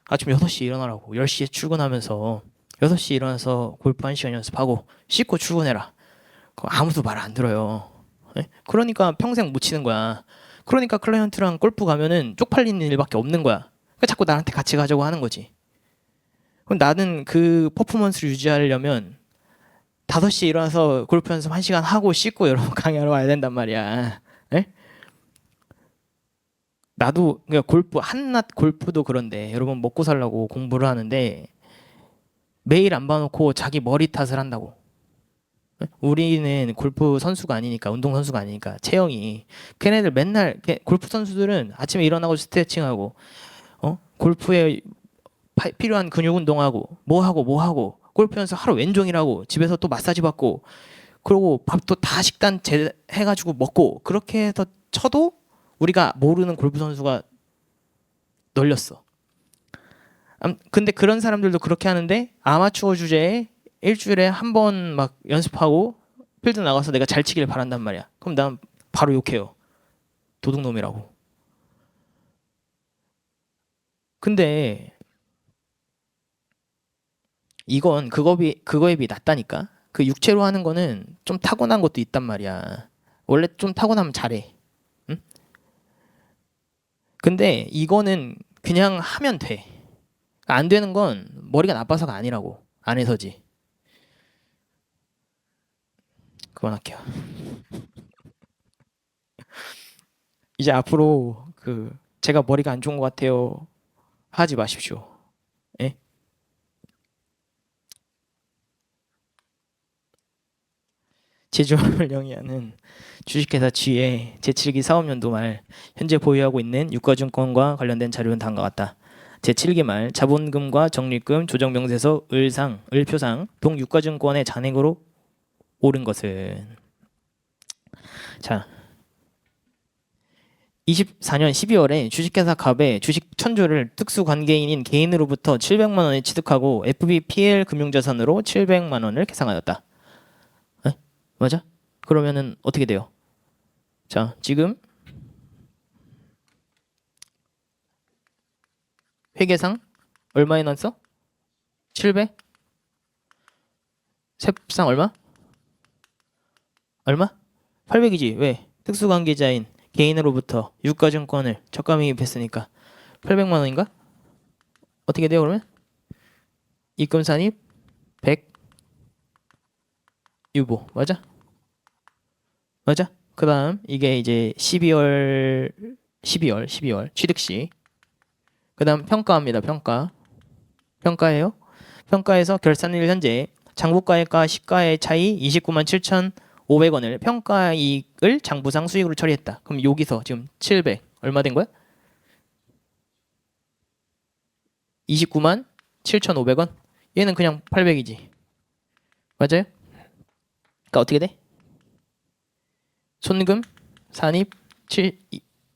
아침 6시에 일어나라고 10시에 출근하면서 6시에 일어나서 골프 1시간 연습하고 씻고 출근해라. 아무도 말 안 들어요. 그러니까 평생 못 치는 거야. 그러니까 클라이언트랑 골프 가면은 쪽팔리는 일밖에 없는 거야. 그러니까 자꾸 나한테 같이 가자고 하는 거지. 그럼 나는 그 퍼포먼스를 유지하려면 5시에 일어나서 골프 연습 1시간 하고 씻고 여러분 강의하러 와야 된단 말이야. 나도 그러니까 골프 한낮 골프도 그런데 여러분 먹고 살라고 공부를 하는데 매일 안 봐놓고 자기 머리 탓을 한다고. 우리는 골프 선수가 아니니까 운동 선수가 아니니까 체형이 걔네들 맨날 골프 선수들은 아침에 일어나고 스트레칭하고 골프에 필요한 근육 운동하고 뭐 하고 골프 연습 하루 왼종일하고 집에서 또 마사지 받고 그리고 밥도 다 식단 해가지고 먹고 그렇게 해서 쳐도 우리가 모르는 골프 선수가 널렸어. 근데 그런 사람들도 그렇게 하는데 아마추어 주제에 일주일에 한 번 막 연습하고 필드 나가서 내가 잘 치길 바란단 말이야. 그럼 난 바로 욕해요. 도둑놈이라고. 근데 이건 그거에 비해 낫다니까. 그 육체로 하는 거는 좀 타고난 것도 있단 말이야. 원래 좀 타고나면 잘해. 응? 근데 이거는 그냥 하면 돼. 안 되는 건 머리가 나빠서가 아니라고. 안 해서지. 그만할게요. 이제 앞으로 그 제가 머리가 안 좋은 것 같아요 하지 마십시오. 예? 제조업을 영위하는 주식회사 G의 제7기 사업연도 말 현재 보유하고 있는 유가증권과 관련된 자료는 다음과 같다. 제7기 말 자본금과 적립금 조정명세서 을표상 동유가증권의 잔액으로 오른 것은 자 24년 12월에 주식회사 갑의 주식 1000주를 특수관계인인 개인으로부터 700만 원에 취득하고 FBPL 금융자산으로 700만 원을 계상하였다. 에? 맞아? 그러면은 어떻게 돼요? 자 지금 회계상 얼마에 넣었어? 700? 세상 얼마? 얼마? 800이지. 왜? 특수관계자인 개인으로부터 유가증권을 저가 매입했으니까 800만 원인가? 어떻게 돼요 그러면? 입금 산입 100 유보 맞아? 맞아? 그다음 이게 이제 12월 취득시. 그다음 평가합니다. 평가예요. 평가에서 결산일 현재 장부가액과 시가의 차이 29만 7,500원을 평가이익을 장부상 수익으로 처리했다. 그럼 여기서 지금 700 얼마 된 거야? 29만 7,500원. 얘는 그냥 800이지. 맞아요? 그러니까 어떻게 돼? 손금 산입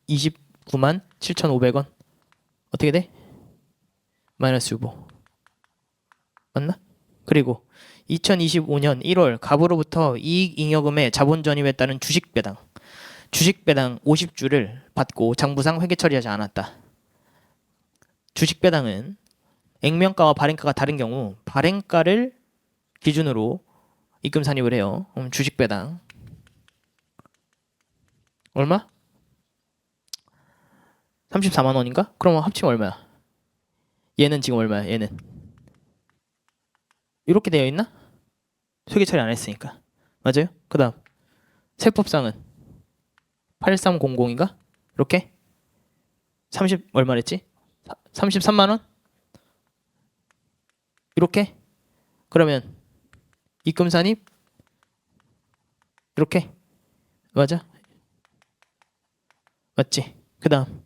29만 7,500원. 어떻게 돼? 마이너스 유보. 맞나? 그리고 2025년 1월 갑으로부터 이익잉여금의 자본 전입에 따른 주식 배당 50주를 받고 장부상 회계 처리하지 않았다. 주식 배당은 액면가와 발행가가 다른 경우 발행가를 기준으로 입금 산입을 해요. 그럼 주식 배당 얼마? 34만 원인가? 그러면 합치면 얼마야? 얘는 지금 얼마야? 얘는 이렇게 되어 있나? 회계 처리 안 했으니까. 맞아요? 그 다음 세법상은 8300인가? 이렇게 30 얼마랬지? 33만 원? 이렇게? 그러면 입금 산입 이렇게? 맞아? 맞지? 그 다음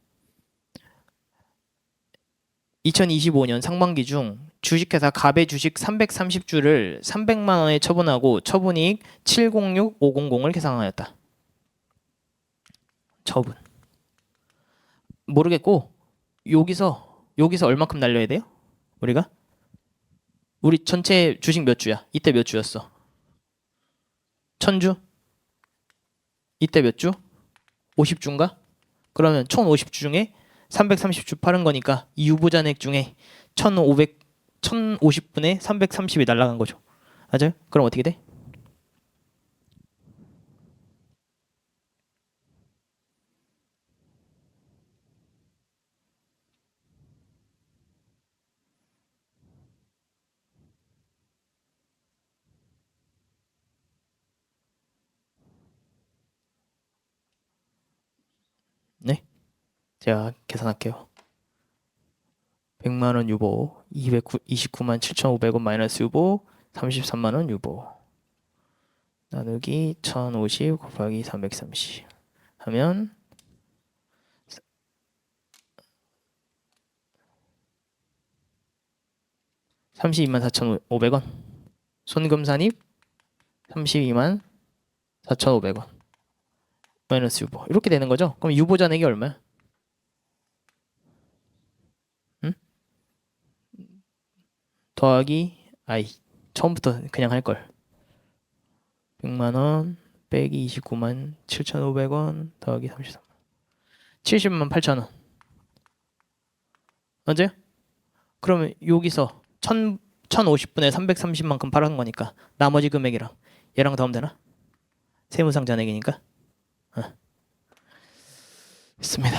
2025년 상반기 중 주식회사 갑의 주식 330주를 300만 원에 처분하고 처분이익 706500을 계상하였다. 처분. 모르겠고 여기서 얼마큼 날려야 돼요? 우리 전체 주식 몇 주야? 이때 몇 주였어? 1000주? 이때 몇 주? 50주인가? 그러면 총 50주 중에 330주 팔은 거니까 이 유보잔액 중에 1050분의 330이 날라간 거죠. 맞아요? 그럼 어떻게 돼? 네? 제가 계산할게요. 100만 원 유보, 229만 7,500원 마이너스 유보, 33만 원 유보. 나누기 1050 곱하기 330 하면 32만 4,500원. 손금 산입 32만 4,500원. 마이너스 유보. 이렇게 되는 거죠? 그럼 유보 잔액이 얼마야? 응? 더하기 처음부터 그냥 할 걸. 100만 원 빼기 29만 7,500원 더하기 33만 70만 8,000원. 맞아요? 그러면 여기서 1050분에 330만큼 팔은 거니까 나머지 금액이랑 얘랑 더하면 되나? 세무상 잔액이니까. 있습니다.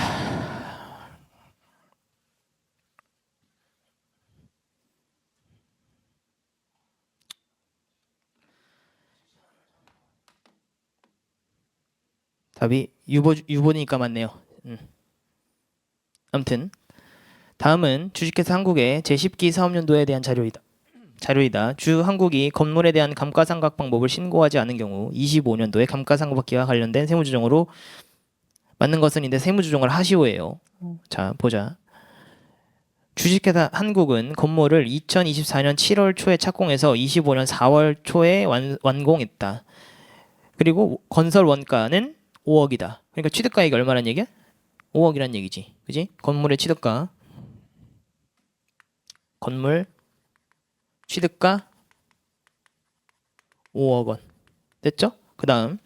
답이 유보니까 맞네요. 아무튼 다음은 주식회사 한국의 제10기 사업연도에 대한 자료이다. 주 한국이 건물에 대한 감가상각 방법을 신고하지 않은 경우 25년도에 감가상각받기와 관련된 세무조정으로 맞는 것은인데 세무조정을 하시오예요. 자 보자. 주식회사 한국은 건물을 2024년 7월 초에 착공해서 25년 4월 초에 완공했다. 그리고 건설 원가는 5억이다. 그러니까 취득가액이 얼마란 얘기야? 5억이란 얘기지. 그지? 건물의 취득가. 건물 취득가 5억 원. 됐죠? 그 다음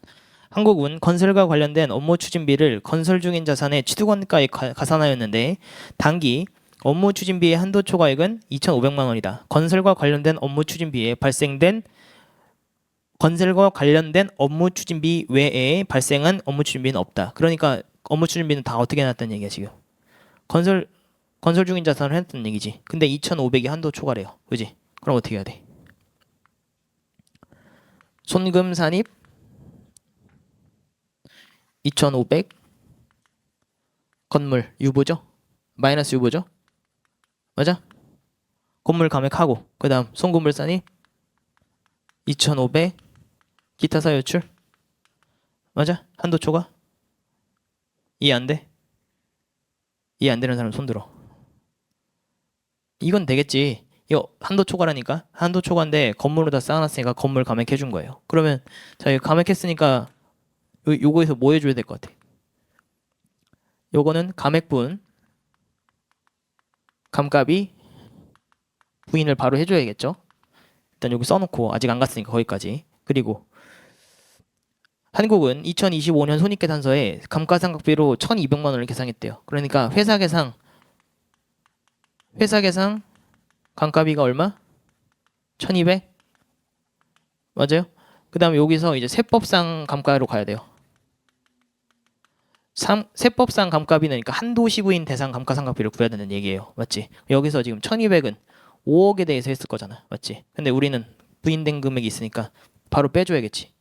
한국은 건설과 관련된 업무 추진비를 건설 중인 자산의 취득원가에 가산하였는데 단기 업무 추진비의 한도 초과액은 2,500만 원이다. 건설과 관련된 업무 추진비에 건설과 관련된 업무 추진비 외에 발생한 업무 추진비는 없다. 그러니까 업무 추진비는 다 어떻게 해놨다는 얘기야 지금. 건설 중인 자산을 했다는 얘기지. 근데 2,500이 한도 초과래요. 그지? 그럼 어떻게 해야 돼? 손금산입 2500 건물 유보죠? 마이너스 유보죠? 맞아? 건물 감액하고 그 다음 손금물산입 2500 기타 사유출 맞아? 한도 초과? 이해 안 돼? 이해 안 되는 사람 손 들어. 이건 되겠지. 이거 한도 초과라니까. 한도 초과인데 건물로 다 쌓아놨으니까 건물 감액해 준 거예요. 그러면 자 이거 감액했으니까 요거에서 뭐 해줘야 될 것 같아? 요거는 감액분 감값이 부인을 바로 해줘야겠죠. 일단 여기 써놓고 아직 안 갔으니까 거기까지. 그리고 한국은 2025년 손익계산서에 감가상각비로 1,200만 원을 계상했대요. 그러니까 회사 계상 감가비가 얼마? 1,200? 맞아요? 그 다음에 여기서 이제 세법상 감가로 가야 돼요. 세법상 감가비는 그러니까 한도 시부인 대상 감가상각비를 구해야 되는 얘기예요. 맞지? 여기서 지금 1,200은 5억에 대해서 했을 거잖아. 맞지? 근데 우리는 부인된 금액이 있으니까 바로 빼줘야겠지.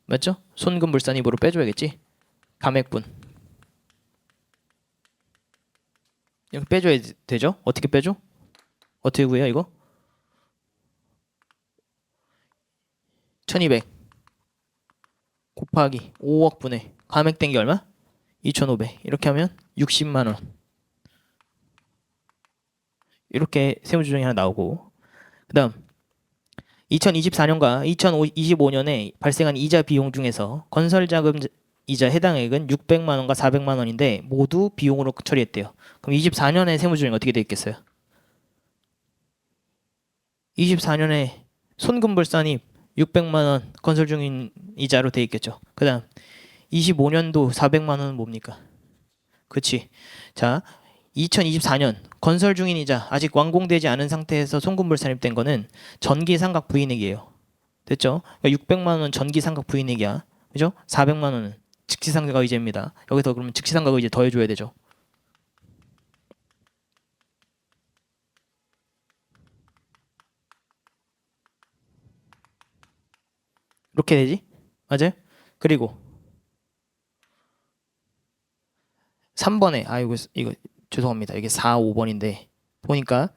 맞죠? 손금물산입으로 빼줘야겠지? 감액분. 이렇게 빼줘야 되죠? 어떻게 빼줘? 어떻게 구해요 이거? 1200 곱하기 5억 분의 감액된 게 얼마? 2500 이렇게 하면 60만 원 이렇게 세무조정이 하나 나오고 그 다음 2024년과 2025년에 발생한 이자 비용 중에서 건설자금 이자 해당액은 600만 원과 400만 원인데 모두 비용으로 처리했대요. 그럼 24년에 세무조정이 어떻게 돼 있겠어요? 24년에 손금불산입 600만 원 건설 중인 이자로 돼 있겠죠. 그 다음 25년도 400만 원은 뭡니까? 그치. 자, 2024년 건설 중인 이자 아직 완공되지 않은 상태에서 손금불산입된 거는 전기상각 부인액이에요. 됐죠? 그러니까 600만 원 전기상각 부인액이야. 그죠? 400만 원은 즉시상각 의제입니다. 여기서 그러면 즉시상각 의제 더해줘야 되죠. 이렇게 되지? 맞아요? 그리고 3번에 이거 죄송합니다. 이게 4, 5번인데 보니까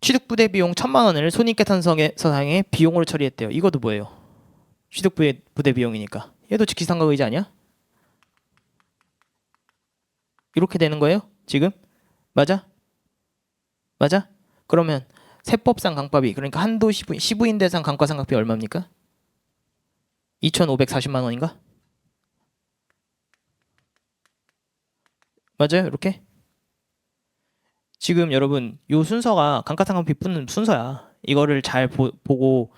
취득부대 비용 1,000만 원을 손익계산서상의 비용으로 처리했대요. 이것도 뭐예요? 취득부대 비용이니까. 얘도 직시상각 의제 아니야? 이렇게 되는 거예요? 지금? 맞아? 맞아? 그러면 세법상 강법이 그러니까 한도 시부인 대상 감가상각비 얼마입니까? 2,540만 원인가? 맞아요? 이렇게? 지금 여러분 요 순서가 감가상각비 푸는 순서야. 이거를 잘 보고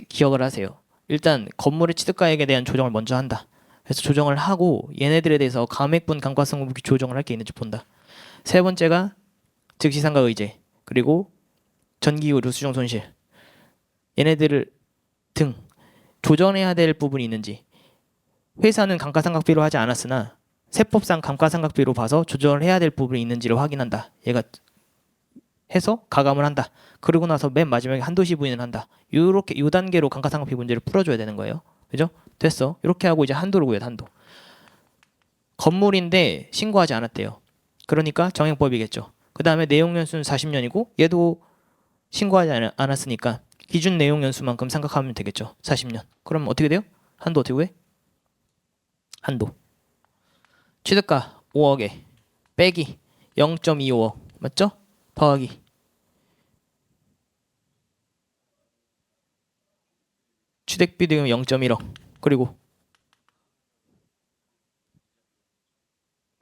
기억을 하세요. 일단 건물의 취득가액에 대한 조정을 먼저 한다. 그래서 조정을 하고 얘네들에 대해서 감액분 감가상각비 조정을 할 게 있는지 본다. 세 번째가 즉시상각 의제 그리고 전기요료 수정 손실 얘네들을 등 조정해야 될 부분이 있는지 회사는 감가상각비로 하지 않았으나 세법상 감가상각비로 봐서 조정을 해야 될 부분이 있는지를 확인한다. 얘가 해서 가감을 한다. 그러고 나서 맨 마지막에 한도시 부인을 한다. 요렇게 요 단계로 감가상각비 문제를 풀어줘야 되는 거예요. 그죠? 됐어. 이렇게 하고 이제 한도를 구해요. 한도. 건물인데 신고하지 않았대요. 그러니까 정액법이겠죠. 그 다음에 내용연수는 40년이고 얘도 신고하지 않았으니까 기준 내용연수만큼 생각하면 되겠죠. 40년. 그럼 어떻게 돼요? 한도 어떻게 구해? 한도. 취득가 5억에 빼기 0.25억 맞죠? 더하기 취득비 등은 0.1억 그리고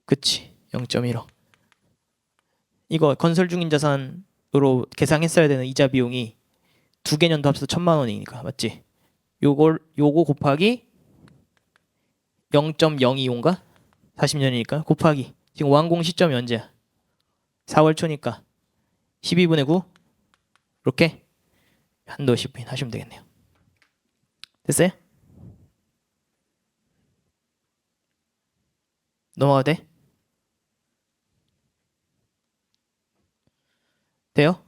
그치 0.1억 이거 건설 중인 자산으로 계상했어야 되는 이자 비용이 두 개년도 합쳐서 1,000만 원이니까 맞지? 요거 곱하기 0.025인가? 40년이니까 곱하기 지금 완공 시점이 언제야? 4월 초니까 12분의 9 이렇게 한도 10분 하시면 되겠네요. 됐어요? 넘어가도 돼? 돼요?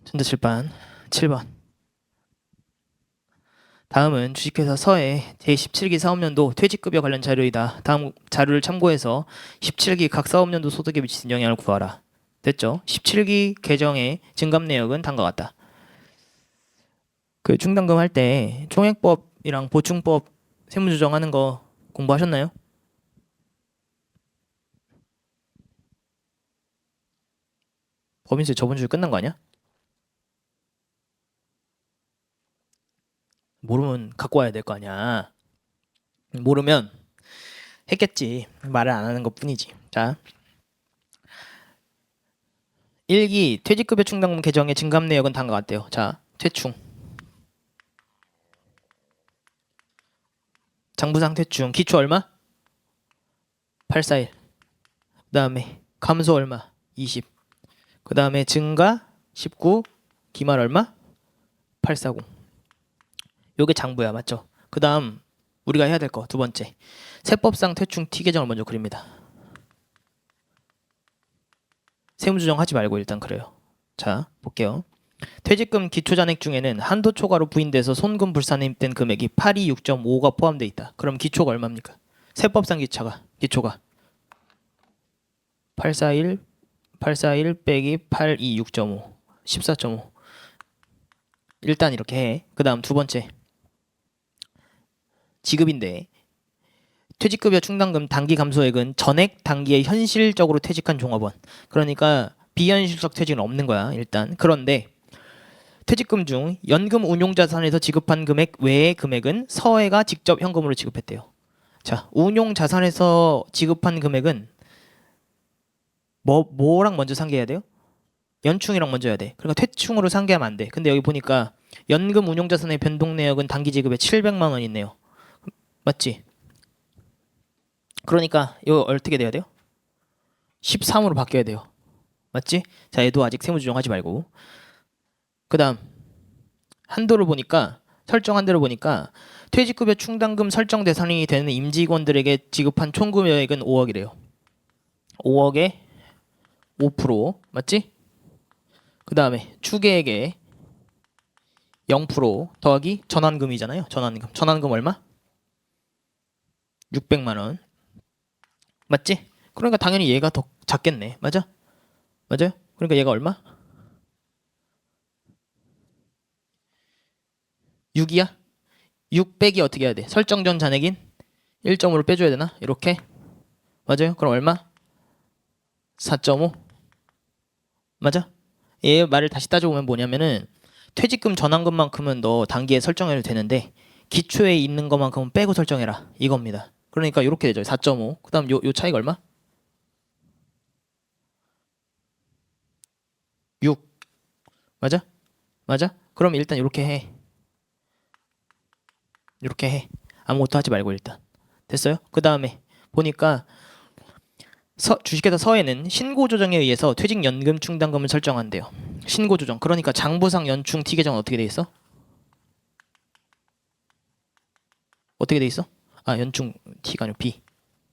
전자칠판 7번. 다음은 주식회사 서해 제17기 사업년도 퇴직급여 관련 자료이다. 다음 자료를 참고해서 17기 각 사업년도 소득에 미치는 영향을 구하라. 됐죠? 17기 개정의 증감 내역은 다음과 같다. 그 충당금 할 때 총액법이랑 보충법 세무조정하는 거 공부하셨나요? 법인세 저번 주에 끝난 거 아니야? 모르면 갖고 와야 될 거 아니야. 모르면 했겠지. 말을 안 하는 것 뿐이지. 자, 1기 퇴직급여 충당금 개정의 증감 내역은 다음과 같대요. 자, 퇴충. 장부상 퇴충. 기초 얼마? 841. 그 다음에 감소 얼마? 20. 그 다음에 증가 19. 기말 얼마? 840. 요게 장부야. 맞죠? 그 다음 우리가 해야 될 거 두 번째. 세법상 퇴충 T 계정을 먼저 그립니다. 세무조정 하지 말고 일단 그래요. 자, 볼게요. 퇴직금 기초잔액 중에는 한도 초과로 부인돼서 손금 불산에 입된 금액이 826.5가 포함되어 있다. 그럼 기초가 얼마입니까? 세법상 기초가 841 빼기 826.5 14.5. 일단 이렇게 해. 그 다음 두 번째 지급인데 퇴직급여 충당금 단기 감소액은 전액 단기에 현실적으로 퇴직한 종업원. 그러니까 비현실적 퇴직은 없는 거야 일단. 그런데 퇴직금 중 연금 운용자산에서 지급한 금액 외의 금액은 서해가 직접 현금으로 지급했대요. 자, 운용자산에서 지급한 금액은 뭐랑 먼저 상계해야 돼요? 연충이랑 먼저 해야 돼. 그러니까 퇴충으로 상계하면 안 돼. 근데 여기 보니까 연금 운용자산의 변동 내역은 단기 지급에 700만 원 있네요. 맞지? 그러니까 이거 어떻게 돼야 돼요? 13으로 바뀌어야 돼요. 맞지? 자, 얘도 아직 세무조정하지 말고. 그 다음 한도를 보니까 설정한 대로 보니까 퇴직급여 충당금 설정 대상이 되는 임직원들에게 지급한 총금액은 5억이래요. 5억에 5% 맞지? 그 다음에 추계액에 0% 더하기 전환금이잖아요. 전환금 얼마? 600만 원. 맞지? 그러니까 당연히 얘가 더 작겠네. 맞아? 맞아요? 그러니까 얘가 얼마? 6이야? 600이 어떻게 해야 돼? 설정 전 잔액인 1.5를 빼줘야 되나? 이렇게? 맞아요? 그럼 얼마? 4.5? 맞아? 얘 말을 다시 따져보면 뭐냐면은 퇴직금 전환금만큼은 너 단기에 설정해도 되는데 기초에 있는 것만큼은 빼고 설정해라 이겁니다. 그러니까 이렇게 되죠. 4.5. 그 다음 요 차이가 얼마? 6. 맞아? 맞아? 그럼 일단 이렇게 해. 이렇게 해. 아무것도 하지 말고 일단. 됐어요? 그 다음에 보니까 주식회사 서해는 신고조정에 의해서 퇴직연금 충당금을 설정한대요. 신고조정. 그러니까 장부상 연충 T 계정은 어떻게 돼 있어? 어떻게 돼 있어? 아, 연충 T가 아니고 B.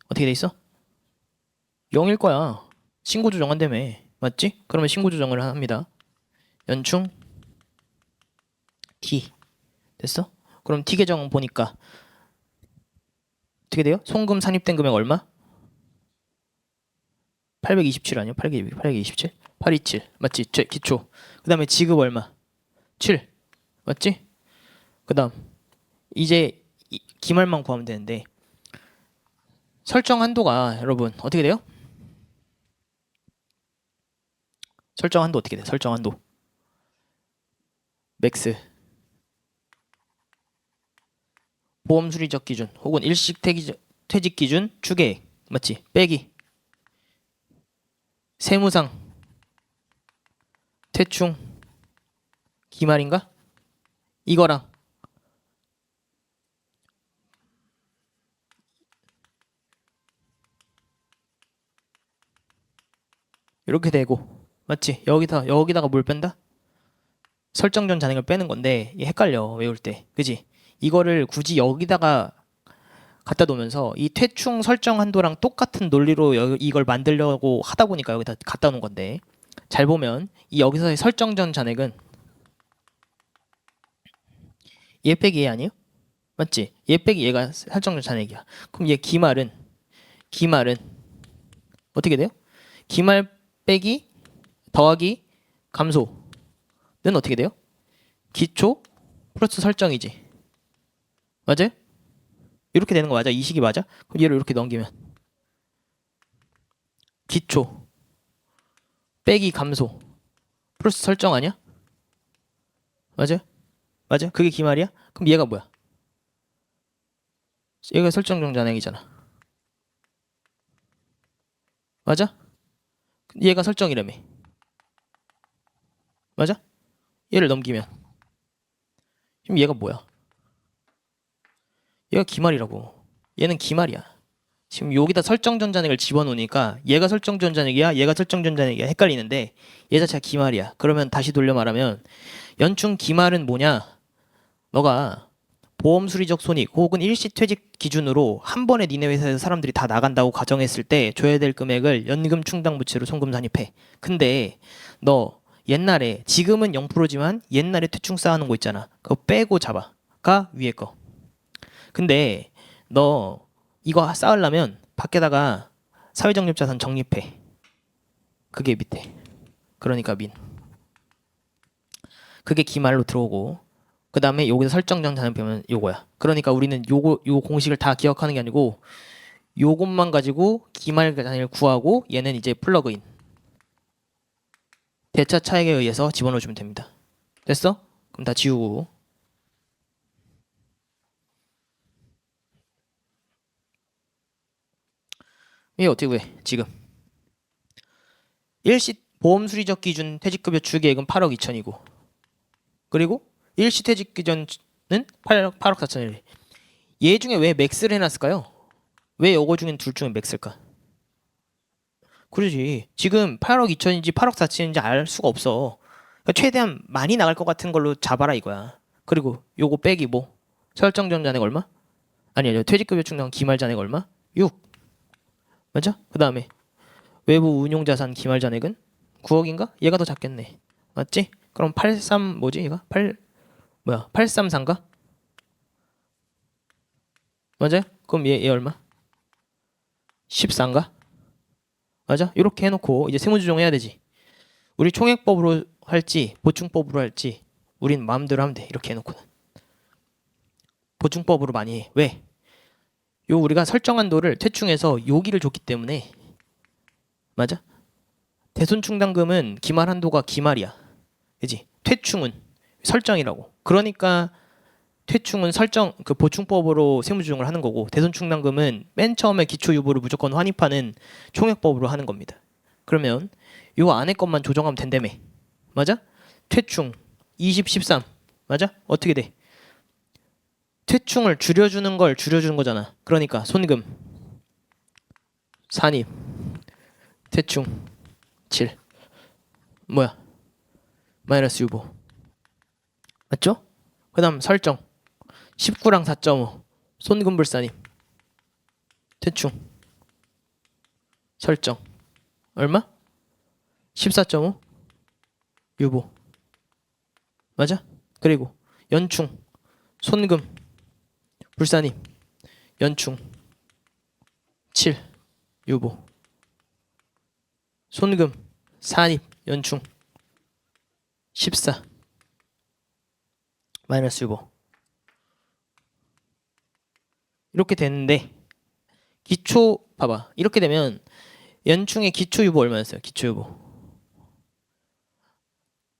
어떻게 돼 있어? 0일 거야. 신고조정한다며. 맞지? 그러면 신고조정을 합니다. 연충 T. 됐어? 그럼 T 계정 보니까 어떻게 돼요? 송금 산입된 금액 얼마? 827 아니요? 827? 827 맞지? 기초. 그 다음에 지급 얼마? 7 맞지? 그 다음 이제 기말만 구하면 되는데 설정 한도가 여러분 어떻게 돼요? 설정 한도 어떻게 돼? 설정 한도 맥스 보험 수리적 기준 혹은 일식 퇴직 기준 추계액 맞지? 빼기 세무상 퇴충 기말인가? 이거랑 이렇게 되고 맞지? 여기다가 뭘 뺀다? 설정 전 잔액을 빼는 건데 이게 헷갈려 외울 때 그지? 이거를 굳이 여기다가 갖다 놓으면서 이 퇴충 설정 한도랑 똑같은 논리로 이걸 만들려고 하다 보니까 여기다 갖다 놓은 건데 잘 보면 이 여기서의 설정전 잔액은 얘 빼기 얘 아니에요? 맞지? 얘 빼기 얘가 설정전 잔액이야. 그럼 얘 기말은 어떻게 돼요? 기말 빼기 더하기 감소는 어떻게 돼요? 기초 플러스 설정이지. 맞아요? 이렇게 되는 거 맞아? 이 식이 맞아? 그럼 얘를 이렇게 넘기면 기초 빼기 감소 플러스 설정 아니야? 맞아요? 맞아? 그게 기말이야? 그럼 얘가 뭐야? 얘가 설정정 잔액이잖아. 맞아? 얘가 설정이라며. 맞아? 얘를 넘기면 그럼 얘가 뭐야? 얘가 기말이라고. 얘는 기말이야. 지금 여기다 설정 전자액을 집어넣으니까 얘가 설정 전자액이야, 얘가 설정 전자액이야 헷갈리는데 얘 자체가 기말이야. 그러면 다시 돌려 말하면 연충 기말은 뭐냐? 너가 보험 수리적 손익 혹은 일시퇴직 기준으로 한 번에 니네 회사에서 사람들이 다 나간다고 가정했을 때 줘야 될 금액을 연금 충당 부채로 송금 산입해. 근데 너 옛날에 지금은 0%지만 옛날에 퇴충 쌓아놓은 거 있잖아. 그거 빼고 잡아가 위에 거. 근데 너 이거 쌓으려면 밖에다가 사회적립 자산 적립해. 그게 밑에. 그러니까 민. 그게 기말로 들어오고 그 다음에 여기서 설정전 잔액 보면 요거야. 그러니까 우리는 요 공식을 다 기억하는 게 아니고 요것만 가지고 기말 잔액을 구하고 얘는 이제 플러그인. 대차 차액에 의해서 집어넣어주면 됩니다. 됐어? 그럼 다 지우고 이게 어떻게 구해? 지금 일시 보험 수리적 기준 퇴직급여 추계액은 8억 2천이고 그리고 일시 퇴직 기준은 8억 4천이래. 얘 중에 왜 맥스를 해놨을까요? 왜 요거 중엔 둘 중에 맥스일까? 그러지. 지금 8억 2천인지 8억 4천인지 알 수가 없어. 그러니까 최대한 많이 나갈 것 같은 걸로 잡아라 이거야. 그리고 요거 빼기 뭐? 설정전 잔액 얼마? 아니요. 퇴직급여 충당 기말 잔액 얼마? 6. 맞아? 그 다음에 외부 운용자산 기말 잔액은 9억인가? 얘가 더 작겠네. 맞지? 그럼 83 뭐지 얘가? 834인가? 맞아요? 그럼 얘 얼마? 14인가? 맞아? 이렇게 해놓고 이제 세무조정 해야 되지. 우리 총액법으로 할지 보충법으로 할지 우린 마음대로 하면 돼. 이렇게 해놓고는 보충법으로 많이 해. 왜? 요 우리가 설정 한도를 퇴충해서 여기를 줬기 때문에 맞아? 대손충당금은 기말 한도가 기말이야. 그지? 퇴충은 설정이라고. 그러니까 퇴충은 설정 그 보충법으로 세무조정을 하는 거고 대손충당금은 맨 처음에 기초유보를 무조건 환입하는 총액법으로 하는 겁니다. 그러면 요 안에 것만 조정하면 된다며. 맞아? 퇴충 20, 13 맞아? 어떻게 돼? 퇴충을 줄여주는 걸 줄여주는 거잖아. 그러니까 손금 산입 퇴충 7 뭐야? 마이너스 유보 맞죠? 그 다음 설정 19랑 4.5 손금불산입 퇴충 설정 얼마? 14.5 유보 맞아? 그리고 연충 손금 불산입 연충 7 유보 손금 산입 연충 14 마이너스 유보 이렇게 되는데 기초 봐봐 이렇게 되면 연충의 기초 유보 얼마였어요? 기초 유보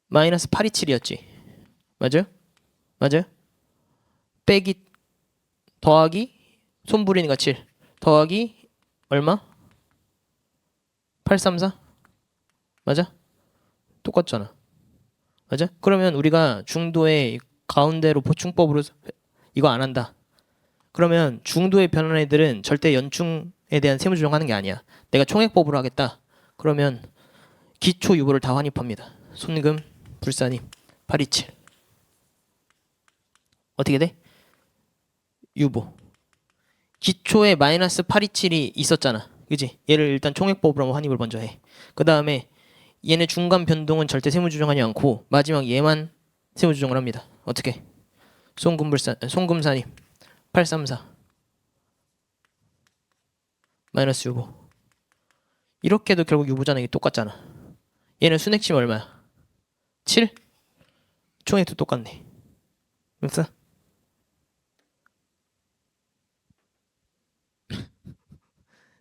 마이너스 827이었지 맞아요? 맞아요? 빼기 더하기 손불이니까 7 더하기 얼마? 834 맞아? 똑같잖아 맞아? 그러면 우리가 중도의 가운데로 보충법으로 이거 안 한다 그러면 중도에 변한 애들은 절대 연충에 대한 세무조정하는 게 아니야 내가 총액법으로 하겠다 그러면 기초 유보를 다 환입합니다 손금 불산입 827 어떻게 돼? 유보 기초에 마이너스 827이 있었잖아 그지? 얘를 일단 총액법으로 환입을 먼저 해그 다음에 얘네 중간 변동은 절대 세무 조정하지 않고 마지막 얘만 세무 조정을 합니다. 어떻게? 송금산입 834 마이너스 유보. 이렇게 해도 결국 유보자는 똑같잖아. 얘는 순핵심 얼마야? 7? 총액도 똑같네. 됐어?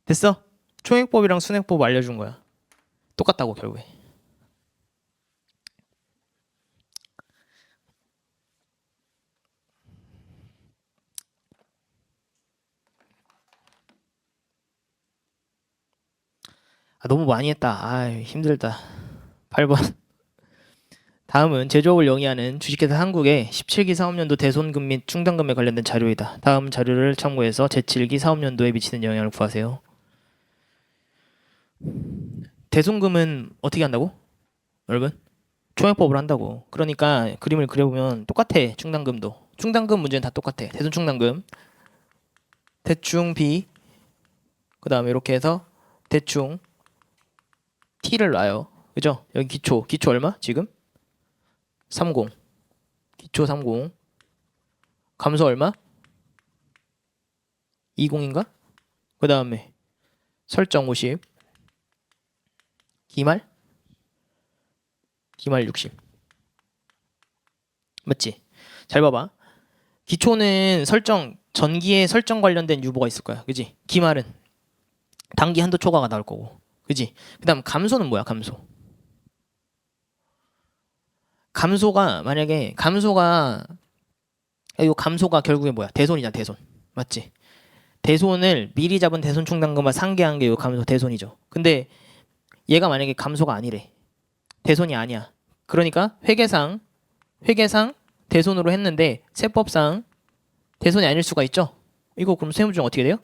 됐어? 총액법이랑 순핵법 알려준 거야. 똑같다고 결국에. 너무 많이 했다. 힘들다. 8번. 다음은 제조업을 영위하는 주식회사 한국의 17기 사업연도 대손금 및 충당금에 관련된 자료이다. 다음 자료를 참고해서 제7기 사업연도에 미치는 영향을 구하세요. 대손금은 어떻게 한다고? 여러분? 총액법을 한다고. 그러니까 그림을 그려보면 똑같아. 충당금도. 충당금 문제는 다 똑같아. 대손 충당금. 대충 B. 그 다음에 이렇게 해서 대충 T를 놔요. 그죠? 여기 기초. 기초 얼마? 지금? 30. 기초 30. 감소 얼마? 20인가? 그 다음에 설정 50. 기말? 기말 60. 맞지? 잘 봐봐. 기초는 설정, 전기에 설정 관련된 유보가 있을 거야. 그지? 기말은 단기 한도 초과가 나올 거고. 그지? 그 다음 감소는 뭐야? 감소. 감소가 만약에 감소가 결국에 뭐야? 대손이잖아. 대손. 맞지? 대손을 미리 잡은 대손 충당금과 상계한 게 이 감소 대손이죠. 근데 얘가 만약에 감소가 아니래. 대손이 아니야. 그러니까 회계상 대손으로 했는데 세법상 대손이 아닐 수가 있죠. 이거 그럼 세무조정 어떻게 돼요?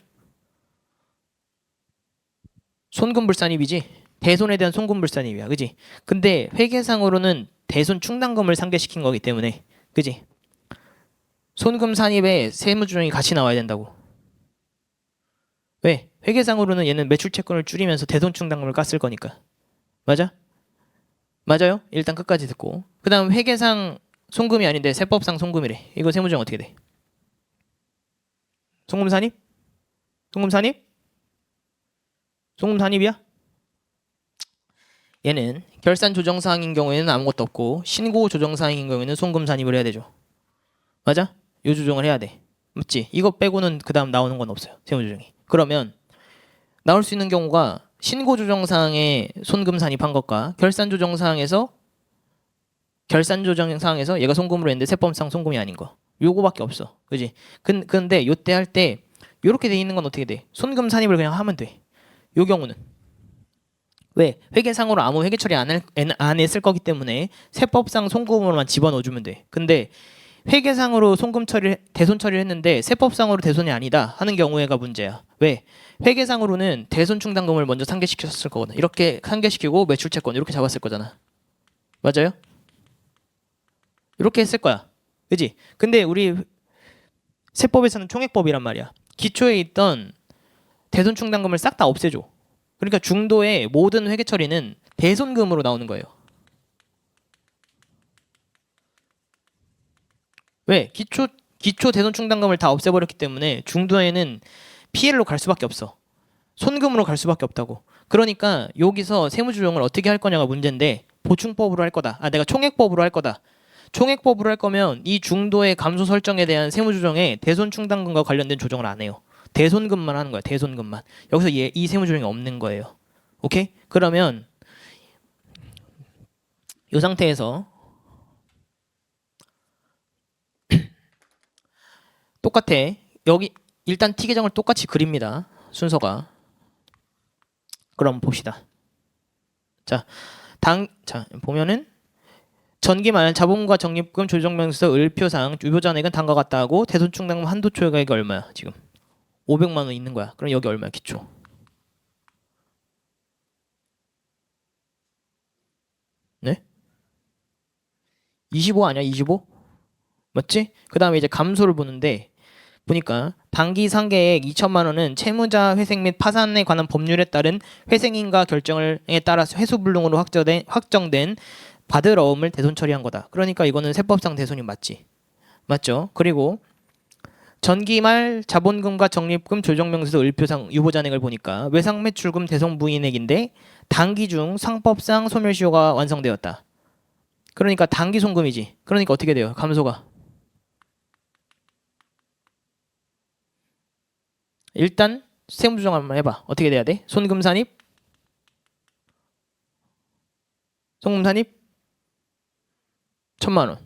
손금불산입이지. 대손에 대한 손금불산입이야. 그지? 근데 회계상으로는 대손 충당금을 상계시킨 거기 때문에 그지? 손금산입에 세무조정이 같이 나와야 된다고. 왜? 회계상으로는 얘는 매출채권을 줄이면서 대손 충당금을 깠을 거니까. 맞아? 맞아요? 일단 끝까지 듣고. 그 다음 회계상 송금이 아닌데 세법상 송금이래. 이거 세무조정 어떻게 돼? 송금산입? 송금산입? 송금산입이야? 얘는 결산 조정사항인 경우에는 아무것도 없고 신고 조정사항인 경우에는 송금산입을 해야 되죠. 맞아? 요 조정을 해야 돼. 맞지? 이거 빼고는 그 다음 나오는 건 없어요. 세무조정이. 그러면 나올 수 있는 경우가 신고 조정사항에 손금산입한 것과 결산 조정사항에서 얘가 송금으로 했는데 세법상 송금이 아닌 거. 요거밖에 없어. 그지? 근데 요때 할 때 요렇게 돼 있는 건 어떻게 돼? 손금산입을 그냥 하면 돼. 요 경우는 왜? 회계상으로 아무 회계 처리 안 했을 거기 때문에 세법상 송금으로만 집어넣어주면 돼. 근데 회계상으로 대손 처리를 했는데 세법상으로 대손이 아니다 하는 경우에가 문제야. 왜? 회계상으로는 대손 충당금을 먼저 상계시켰을 거거든. 이렇게 상계시키고 매출채권 이렇게 잡았을 거잖아. 맞아요? 이렇게 했을 거야. 그지? 근데 우리 세법에서는 총액법이란 말이야. 기초에 있던 대손 충당금을 싹 다 없애줘. 그러니까 중도의 모든 회계 처리는 대손금으로 나오는 거예요. 왜? 기초 대손 충당금을 다 없애버렸기 때문에 중도에는 PL로 갈 수밖에 없어. 손금으로 갈 수밖에 없다고. 그러니까 여기서 세무조정을 어떻게 할 거냐가 문제인데 보충법으로 할 거다. 내가 총액법으로 할 거다. 총액법으로 할 거면 이 중도의 감소 설정에 대한 세무조정에 대손 충당금과 관련된 조정을 안 해요. 대손금만 하는 거야. 대손금만. 여기서 이 세무조정이 없는 거예요. 오케이? 그러면 이 상태에서 똑같아. 여기 일단 T 계정을 똑같이 그립니다. 순서가. 그럼 봅시다. 자, 보면은 전기 마련 자본과 적립금 조정명서 을표상 유보 잔액은 다음과 같다 하고 대손 충당금 한도 초과액이 얼마야? 지금 500만 원 있는 거야. 그럼 여기 얼마야? 기초. 네? 25 아니야? 25? 맞지? 그 다음에 이제 감소를 보는데 보니까 단기 상계액 2천만 원은 채무자 회생 및 파산에 관한 법률에 따른 회생인가 결정에 따라서 회수불능으로 확정된 받으러움을 대손 처리한 거다. 그러니까 이거는 세법상 대손이 맞지. 맞죠? 그리고 전기 말 자본금과 적립금 조정명세서 을표상 유보잔액을 보니까 외상매출금 대손부인액인데 단기 중 상법상 소멸시효가 완성되었다. 그러니까 단기 송금이지. 그러니까 어떻게 돼요? 감소가. 일단 세무조정 한번 해봐. 어떻게 돼야 돼? 손금산입? 송금산입? 1,000만 원.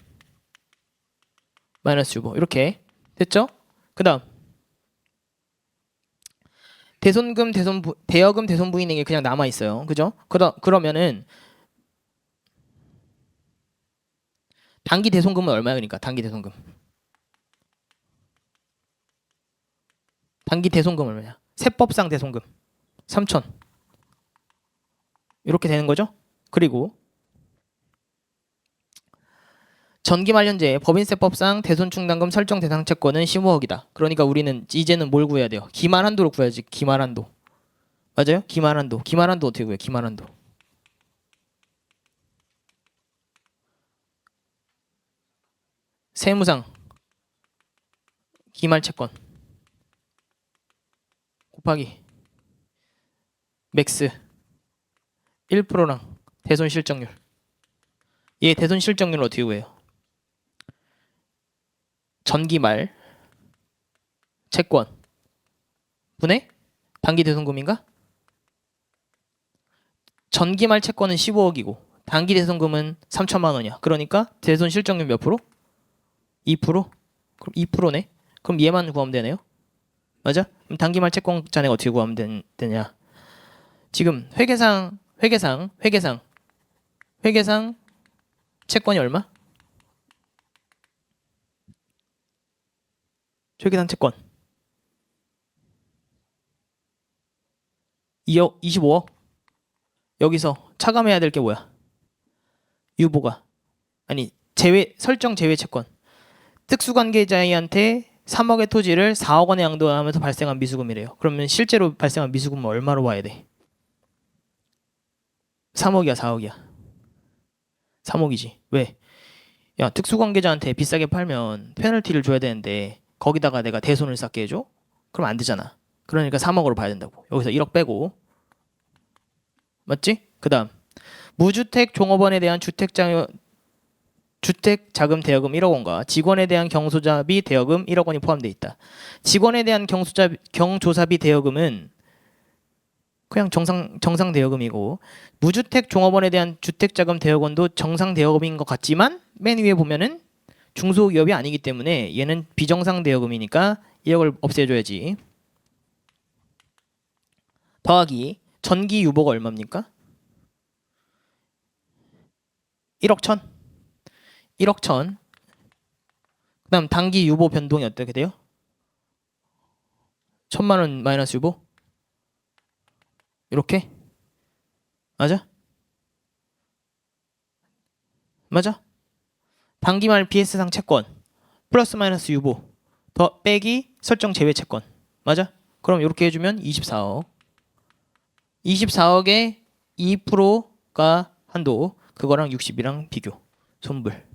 마이너스 유보. 이렇게 됐죠? 그 다음 대여금 대손부인액이 그냥 남아있어요. 그죠? 그러면은 단기 대손금은 얼마야? 그러니까 단기 대손금. 단기 대손금 얼마냐? 세법상 대손금 3천. 이렇게 되는 거죠? 그리고 전기말년제 법인세법상 대손충당금 설정 대상 채권은 15억이다. 그러니까 우리는 이제는 뭘 구해야 돼요? 기말한도로 구해야지. 기말한도. 맞아요? 기말한도. 기말한도 어떻게 구해? 기말한도. 세무상 기말채권 곱하기 맥스 1%랑 대손실적률. 얘 대손실적률을 어떻게 구해요? 전기말 채권 분의 단기 대손금인가? 전기말 채권은 15억이고 단기 대손금은 3천만 원이야. 그러니까 대손실적률 몇 프로? 2%? 그럼 2%네. 그럼 얘만 구하면 되네요. 맞아? 그럼 단기말 채권 잔액 어떻게 구하면 되냐? 지금 회계상 채권이 얼마? 회계상 채권 2억 25억. 여기서 차감해야 될 게 뭐야? 유보가 아니 설정 제외 채권. 특수관계자한테 3억의 토지를 4억 원에 양도하면서 발생한 미수금이래요. 그러면 실제로 발생한 미수금은 얼마로 봐야 돼? 3억이야 4억이야? 3억이지. 왜? 야 특수관계자한테 비싸게 팔면 페널티를 줘야 되는데 거기다가 내가 대손을 쌓게 해줘? 그럼 안 되잖아. 그러니까 3억으로 봐야 된다고. 여기서 1억 빼고. 맞지? 그 다음 무주택 종업원에 대한 주택자금 대여금 1억 원과 직원에 대한 경조사비 대여금 1억 원이 포함되어 있다. 직원에 대한 경조사비 대여금은 그냥 정상 대여금이고 무주택 종업원에 대한 주택자금 대여금도 정상 대여금인 것 같지만 맨 위에 보면은 중소기업이 아니기 때문에 얘는 비정상 대여금이니까 1억을 없애줘야지. 더하기 전기 유보가 얼마입니까? 1억 1천. 1억 1천. 그 다음 단기 유보 변동이 어떻게 돼요? 1,000만 원 마이너스 유보. 이렇게? 맞아? 맞아? 단기말 BS상 채권 플러스 마이너스 유보 더 빼기 설정 제외 채권. 맞아? 그럼 이렇게 해주면 24억. 24억에 2%가 한도. 그거랑 60이랑 비교. 손불.